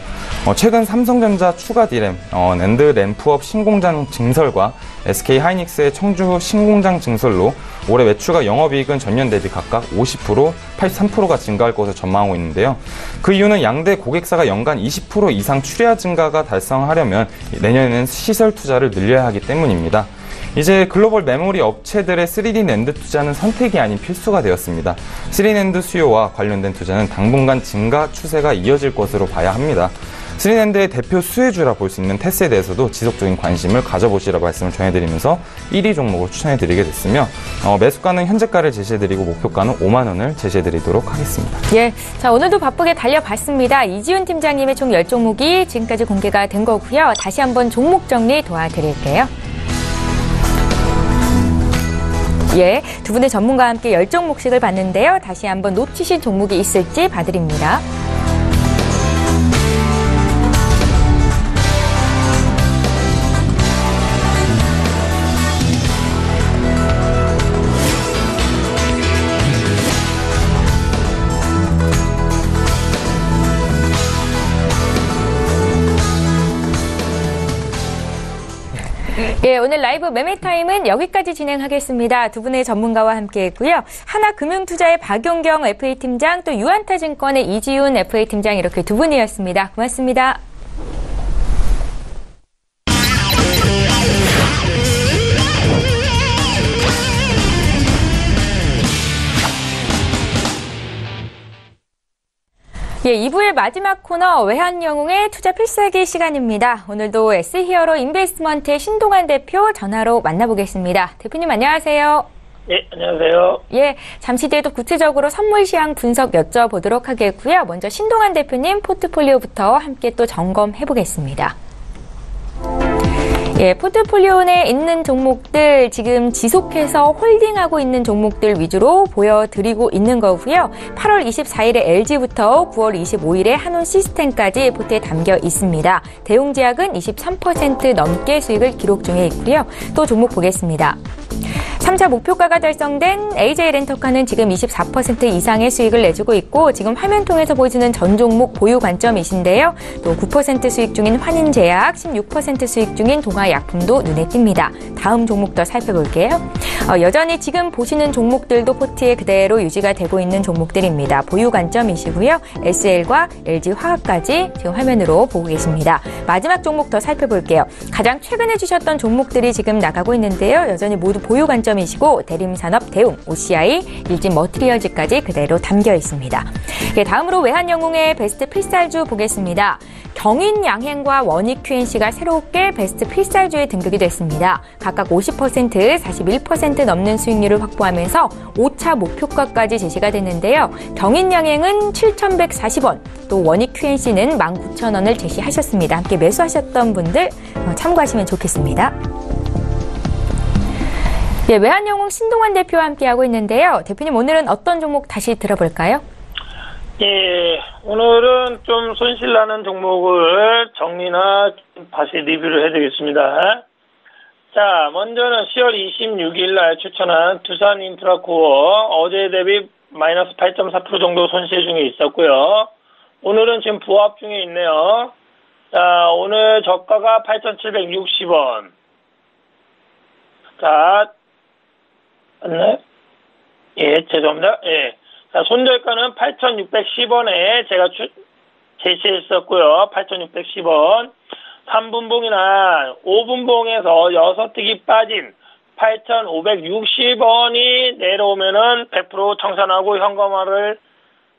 C: 최근 삼성전자 추가 D램, 낸드 램프업 신공장 증설과 SK 하이닉스의 청주 신공장 증설로 올해 매출과 영업이익은 전년 대비 각각 50%, 83%가 증가할 것으로 전망하고 있는데요. 그 이유는 양대 고객사가 연간 20% 이상 출하 증가가 달성하려면 내년에는 시설 투자를 늘려야 하기 때문입니다. 이제 글로벌 메모리 업체들의 3D 낸드 투자는 선택이 아닌 필수가 되었습니다. 3D 낸드 수요와 관련된 투자는 당분간 증가 추세가 이어질 것으로 봐야 합니다. 3D 낸드의 대표 수혜주라 볼 수 있는 테스에 대해서도 지속적인 관심을 가져보시라고 말씀을 전해드리면서 1위 종목을 추천해드리게 됐으며 매수가는 현재가를 제시해드리고 목표가는 5만 원을 제시해드리도록 하겠습니다.
A: 예, 자 오늘도 바쁘게 달려봤습니다. 이지훈 팀장님의 총 10종목이 지금까지 공개가 된 거고요. 다시 한번 종목 정리 도와드릴게요. 예, 두 분의 전문가와 함께 10종목씩을 봤는데요. 다시 한번 놓치신 종목이 있을지 봐드립니다. 예, 오늘 라이브 매매타임은 여기까지 진행하겠습니다. 두 분의 전문가와 함께했고요. 하나금융투자의 박용경 FA팀장, 또 유한타증권의 이지훈 FA팀장 이렇게 두 분이었습니다. 고맙습니다. 예, 2부의 마지막 코너 외환영웅의 투자 필살기 시간입니다. 오늘도 S히어로 인베스트먼트의 신동환 대표 전화로 만나보겠습니다. 대표님 안녕하세요.
G: 네, 안녕하세요.
A: 예, 잠시 뒤에 또 구체적으로 선물 시황 분석 여쭤보도록 하겠고요. 먼저 신동환 대표님 포트폴리오부터 함께 또 점검해보겠습니다. 예, 포트폴리오 내에 있는 종목들 지금 지속해서 홀딩하고 있는 종목들 위주로 보여드리고 있는 거고요. 8월 24일에 LG부터 9월 25일에 한온 시스템까지 포트에 담겨 있습니다. 대웅제약은 23% 넘게 수익을 기록 중에 있고요. 또 종목 보겠습니다. 3차 목표가가 달성된 AJ렌터카는 지금 24% 이상의 수익을 내주고 있고 지금 화면 통해서 보여주는 전 종목 보유 관점이신데요. 또 9% 수익 중인 환인제약, 16% 수익 중인 동아약품도 눈에 띕니다. 다음 종목 더 살펴볼게요. 여전히 지금 보시는 종목들도 포트에 그대로 유지가 되고 있는 종목들입니다. 보유 관점이시고요. SL과 LG화학까지 지금 화면으로 보고 계십니다. 마지막 종목 더 살펴볼게요. 가장 최근에 주셨던 종목들이 지금 나가고 있는데요. 여전히 모두 보유 관점이시고 대림산업, 대웅, OCI, 일진머티리얼즈까지 그대로 담겨 있습니다. 예, 다음으로 외환영웅의 베스트 필살주 보겠습니다. 경인양행과 원익QNC가 새롭게 베스트 필살주에 등극이 됐습니다. 각각 50%, 41% 넘는 수익률을 확보하면서 5차 목표가까지 제시가 됐는데요. 경인양행은 7,140원, 또 원익QNC는 19,000원을 제시하셨습니다. 함께 매수하셨던 분들 참고하시면 좋겠습니다. 네, 외환영웅 신동환 대표와 함께하고 있는데요. 대표님 오늘은 어떤 종목 다시 들어볼까요?
G: 예, 오늘은 좀 손실나는 종목을 정리나 다시 리뷰를 해드리겠습니다. 자, 먼저는 10월 26일 날 추천한 두산인프라코어 어제 대비 마이너스 8.4% 정도 손실 중에 있었고요. 오늘은 지금 부합 중에 있네요. 자, 오늘 저가가 8,760원. 자, 맞나요? 예, 죄송합니다. 예. 자, 손절가는 8,610원에 제가 제시했었고요. 8,610원. 3분봉이나 5분봉에서 6틱이 빠진 8,560원이 내려오면은 100% 청산하고 현금화를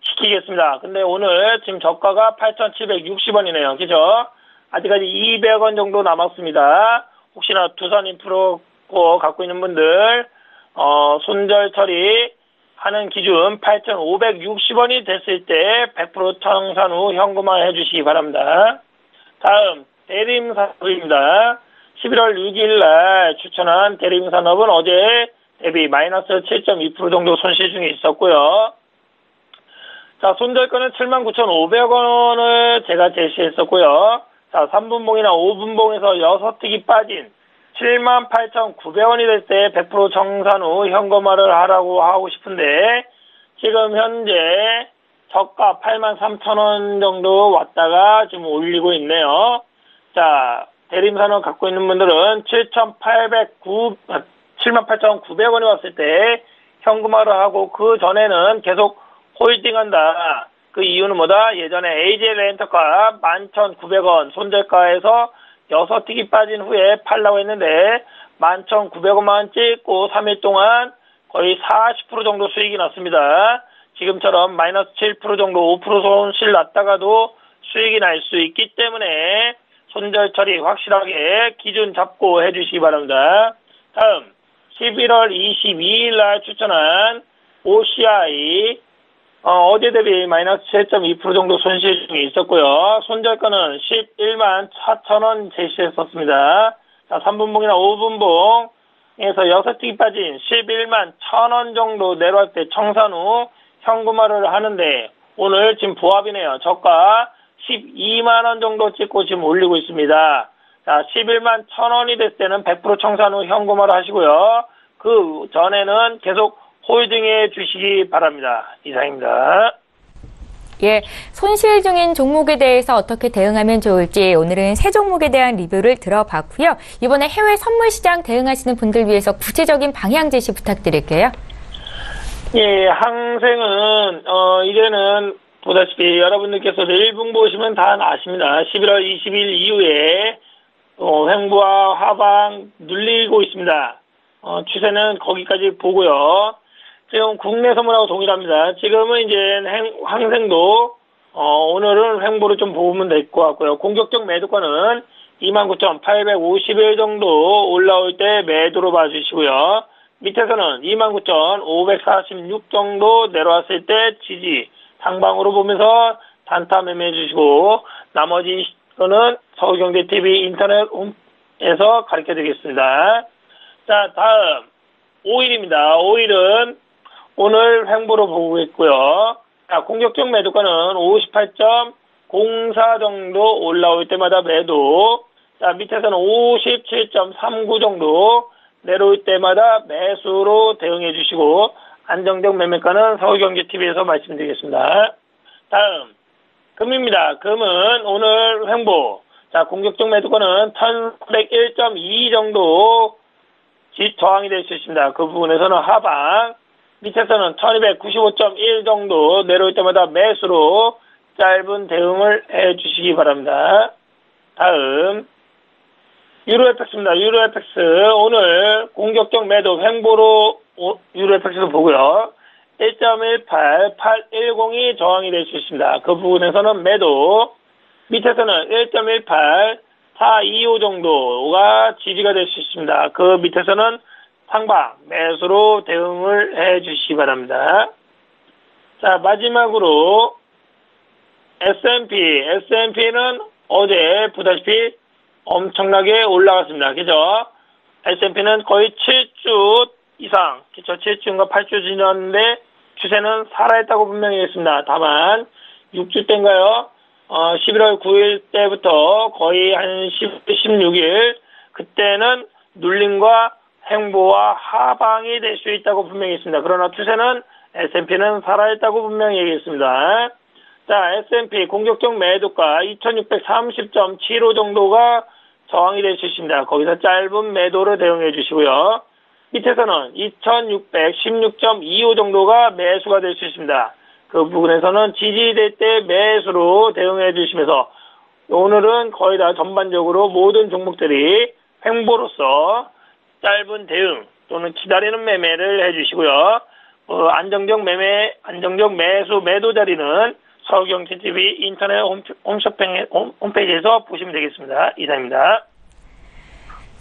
G: 시키겠습니다. 근데 오늘 지금 저가가 8,760원이네요. 그죠? 아직까지 200원 정도 남았습니다. 혹시나 두산인프라코어 갖고 있는 분들, 손절 처리하는 기준 8,560원이 됐을 때 100% 청산 후 현금화 해주시기 바랍니다. 다음, 대림산업입니다. 11월 6일 날 추천한 대림산업은 어제 대비 마이너스 7.2% 정도 손실 중에 있었고요. 자, 손절가는 79,500원을 제가 제시했었고요. 자, 3분봉이나 5분봉에서 6틱이 빠진 78,900원이 될 때 100% 청산 후 현금화를 하라고 하고 싶은데 지금 현재 저가 83,000원 정도 왔다가 지금 올리고 있네요. 자, 대림산업 갖고 있는 분들은 78,900원이 왔을 때 현금화를 하고 그 전에는 계속 홀딩한다. 그 이유는 뭐다? 예전에 AJ 렌터카 11,900원 손절가에서 6틱이 빠진 후에 팔라고 했는데 11,900원만 찍고 3일 동안 거의 40% 정도 수익이 났습니다. 지금처럼 마이너스 7% 정도 5% 손실 났다가도 수익이 날 수 있기 때문에 손절 처리 확실하게 기준 잡고 해주시기 바랍니다. 다음 11월 22일 날 추천한 OCI 어제 대비 마이너스 7.2% 정도 손실 중에 있었고요. 손절가는 11만 4천원 제시했었습니다. 자, 3분봉이나 5분봉에서 6틱이 빠진 11만 1,000원 정도 내려갈 때 청산 후 현금화를 하는데 오늘 지금 부합이네요. 저가 12만원 정도 찍고 지금 올리고 있습니다. 자, 11만 1,000원이 됐을 때는 100% 청산 후 현금화를 하시고요. 그 전에는 계속 홀딩해 주시기 바랍니다. 이상입니다.
A: 예, 손실 중인 종목에 대해서 어떻게 대응하면 좋을지 오늘은 세 종목에 대한 리뷰를 들어봤고요. 이번에 해외 선물 시장 대응하시는 분들 위해서 구체적인 방향 제시 부탁드릴게요.
G: 예, 항생은 이제는 보다시피 여러분들께서 내일분 보시면 다 아십니다. 11월 20일 이후에 횡보와 하방 눌리고 있습니다. 추세는 거기까지 보고요. 지금 국내 선물하고 동일합니다. 지금은 이제 항생도 오늘은 횡보를 좀 보면 될 것 같고요. 공격적 매도가는 29,851 정도 올라올 때 매도로 봐주시고요. 밑에서는 29,546 정도 내려왔을 때 지지 상방으로 보면서 단타 매매해 주시고 나머지 거는 서울경제TV 인터넷 홈에서 가르쳐 드리겠습니다. 자, 다음 오일입니다. 오일은 오늘 횡보로 보고 있고요. 자, 공격적 매도가는 58.04 정도 올라올 때마다 매도. 자, 밑에서는 57.39 정도 내려올 때마다 매수로 대응해 주시고 안정적 매매가는 서울경제TV에서 말씀드리겠습니다. 다음 금입니다. 금은 오늘 횡보. 자, 공격적 매도가는 1,101.2 정도 저항이 될 수 있습니다. 그 부분에서는 하방. 밑에서는 1295.1 정도 내려올 때마다 매수로 짧은 대응을 해 주시기 바랍니다. 다음 유로FX입니다. 유로FX 오늘 공격적 매도 횡보로 유로FX도 보고요. 1.18810이 저항이 될 수 있습니다. 그 부분에서는 매도. 밑에서는 1.18425 정도가 지지가 될 수 있습니다. 그 밑에서는 상방 매수로 대응을 해 주시기 바랍니다. 자, 마지막으로 S&P는 어제 보다시피 엄청나게 올라갔습니다. 그죠? S&P는 거의 7주 이상, 그쵸? 7주인가 8주 지났는데 추세는 살아있다고 분명히 했습니다. 다만 6주 때인가요? 11월 9일 때부터 거의 한 16일 그때는 눌림과 횡보와 하방이 될 수 있다고 분명히 있습니다. 그러나 추세는 S&P는 살아있다고 분명히 얘기했습니다. 자, S&P 공격적 매도가 2630.75 정도가 저항이 될 수 있습니다. 거기서 짧은 매도를 대응해 주시고요. 밑에서는 2616.25 정도가 매수가 될 수 있습니다. 그 부분에서는 지지될 때 매수로 대응해 주시면서 오늘은 거의 다 전반적으로 모든 종목들이 횡보로서 짧은 대응 또는 기다리는 매매를 해주시고요. 안정적 매수 매도 자리는 서울경제TV 인터넷 홈페이지에서 보시면 되겠습니다. 이상입니다.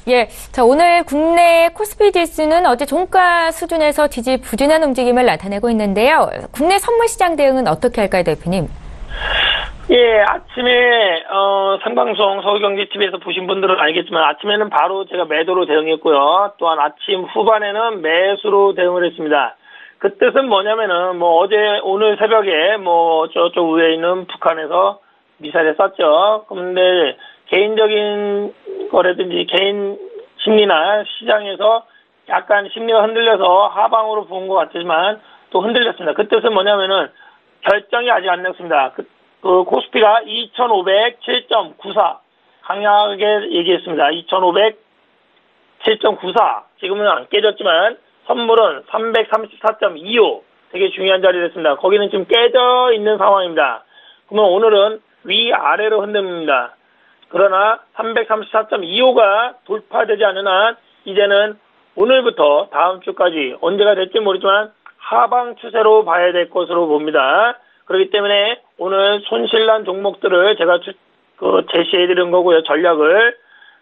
A: 예, 자, 오늘 국내 코스피 지수는 어제 종가 수준에서 지지부진한 움직임을 나타내고 있는데요. 국내 선물 시장 대응은 어떻게 할까요, 대표님?
G: 예, 아침에 생방송 서울경제TV에서 보신 분들은 알겠지만 아침에는 바로 제가 매도로 대응했고요. 또한 아침 후반에는 매수로 대응을 했습니다. 그 뜻은 뭐냐면은 오늘 새벽에 저쪽 위에 있는 북한에서 미사일을 쐈죠. 그런데 개인적인 거라든지 개인 심리나 시장에서 약간 심리가 흔들려서 하방으로 본 것 같지만 또 흔들렸습니다. 그 뜻은 뭐냐면은 결정이 아직 안 났습니다. 그 코스피가 2507.94 강하게 얘기했습니다. 2507.94 지금은 안 깨졌지만 선물은 334.25 되게 중요한 자리를 했습니다. 거기는 지금 깨져 있는 상황입니다. 그러면 오늘은 위아래로 흔듭니다. 그러나 334.25가 돌파되지 않는 한 이제는 오늘부터 다음 주까지 언제가 될지 모르지만 하방 추세로 봐야 될 것으로 봅니다. 그렇기 때문에 오늘 손실난 종목들을 제가 제시해드린 거고요. 전략을.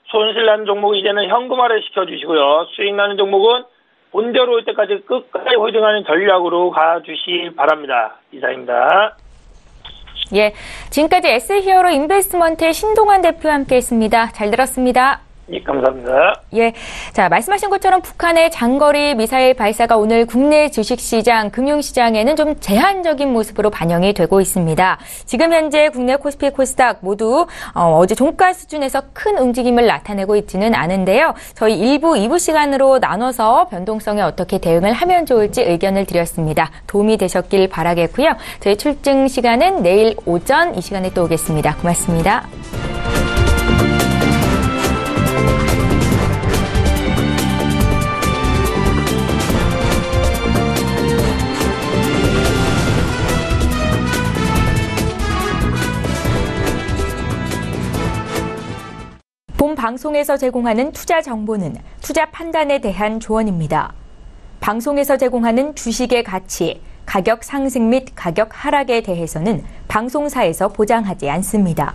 G: 손실난 종목 이제는 현금화를 시켜주시고요. 수익나는 종목은 본대로 올 때까지 끝까지 홀딩하는 전략으로 가주시기 바랍니다. 이상입니다.
A: 예, 지금까지 S히어로 인베스트먼트의 신동환 대표와 함께했습니다. 잘 들었습니다.
G: 예, 감사합니다.
A: 예, 자, 말씀하신 것처럼 북한의 장거리 미사일 발사가 오늘 국내 주식시장, 금융시장에는 좀 제한적인 모습으로 반영이 되고 있습니다. 지금 현재 국내 코스피, 코스닥 모두 어제 종가 수준에서 큰 움직임을 나타내고 있지는 않은데요. 저희 1부, 2부 시간으로 나눠서 변동성에 어떻게 대응을 하면 좋을지 의견을 드렸습니다. 도움이 되셨길 바라겠고요. 저희 출증 시간은 내일 오전 이 시간에 또 오겠습니다. 고맙습니다. 본 방송에서 제공하는 투자 정보는 투자 판단에 대한 조언입니다. 방송에서 제공하는 주식의 가치, 가격 상승 및 가격 하락에 대해서는 방송사에서 보장하지 않습니다.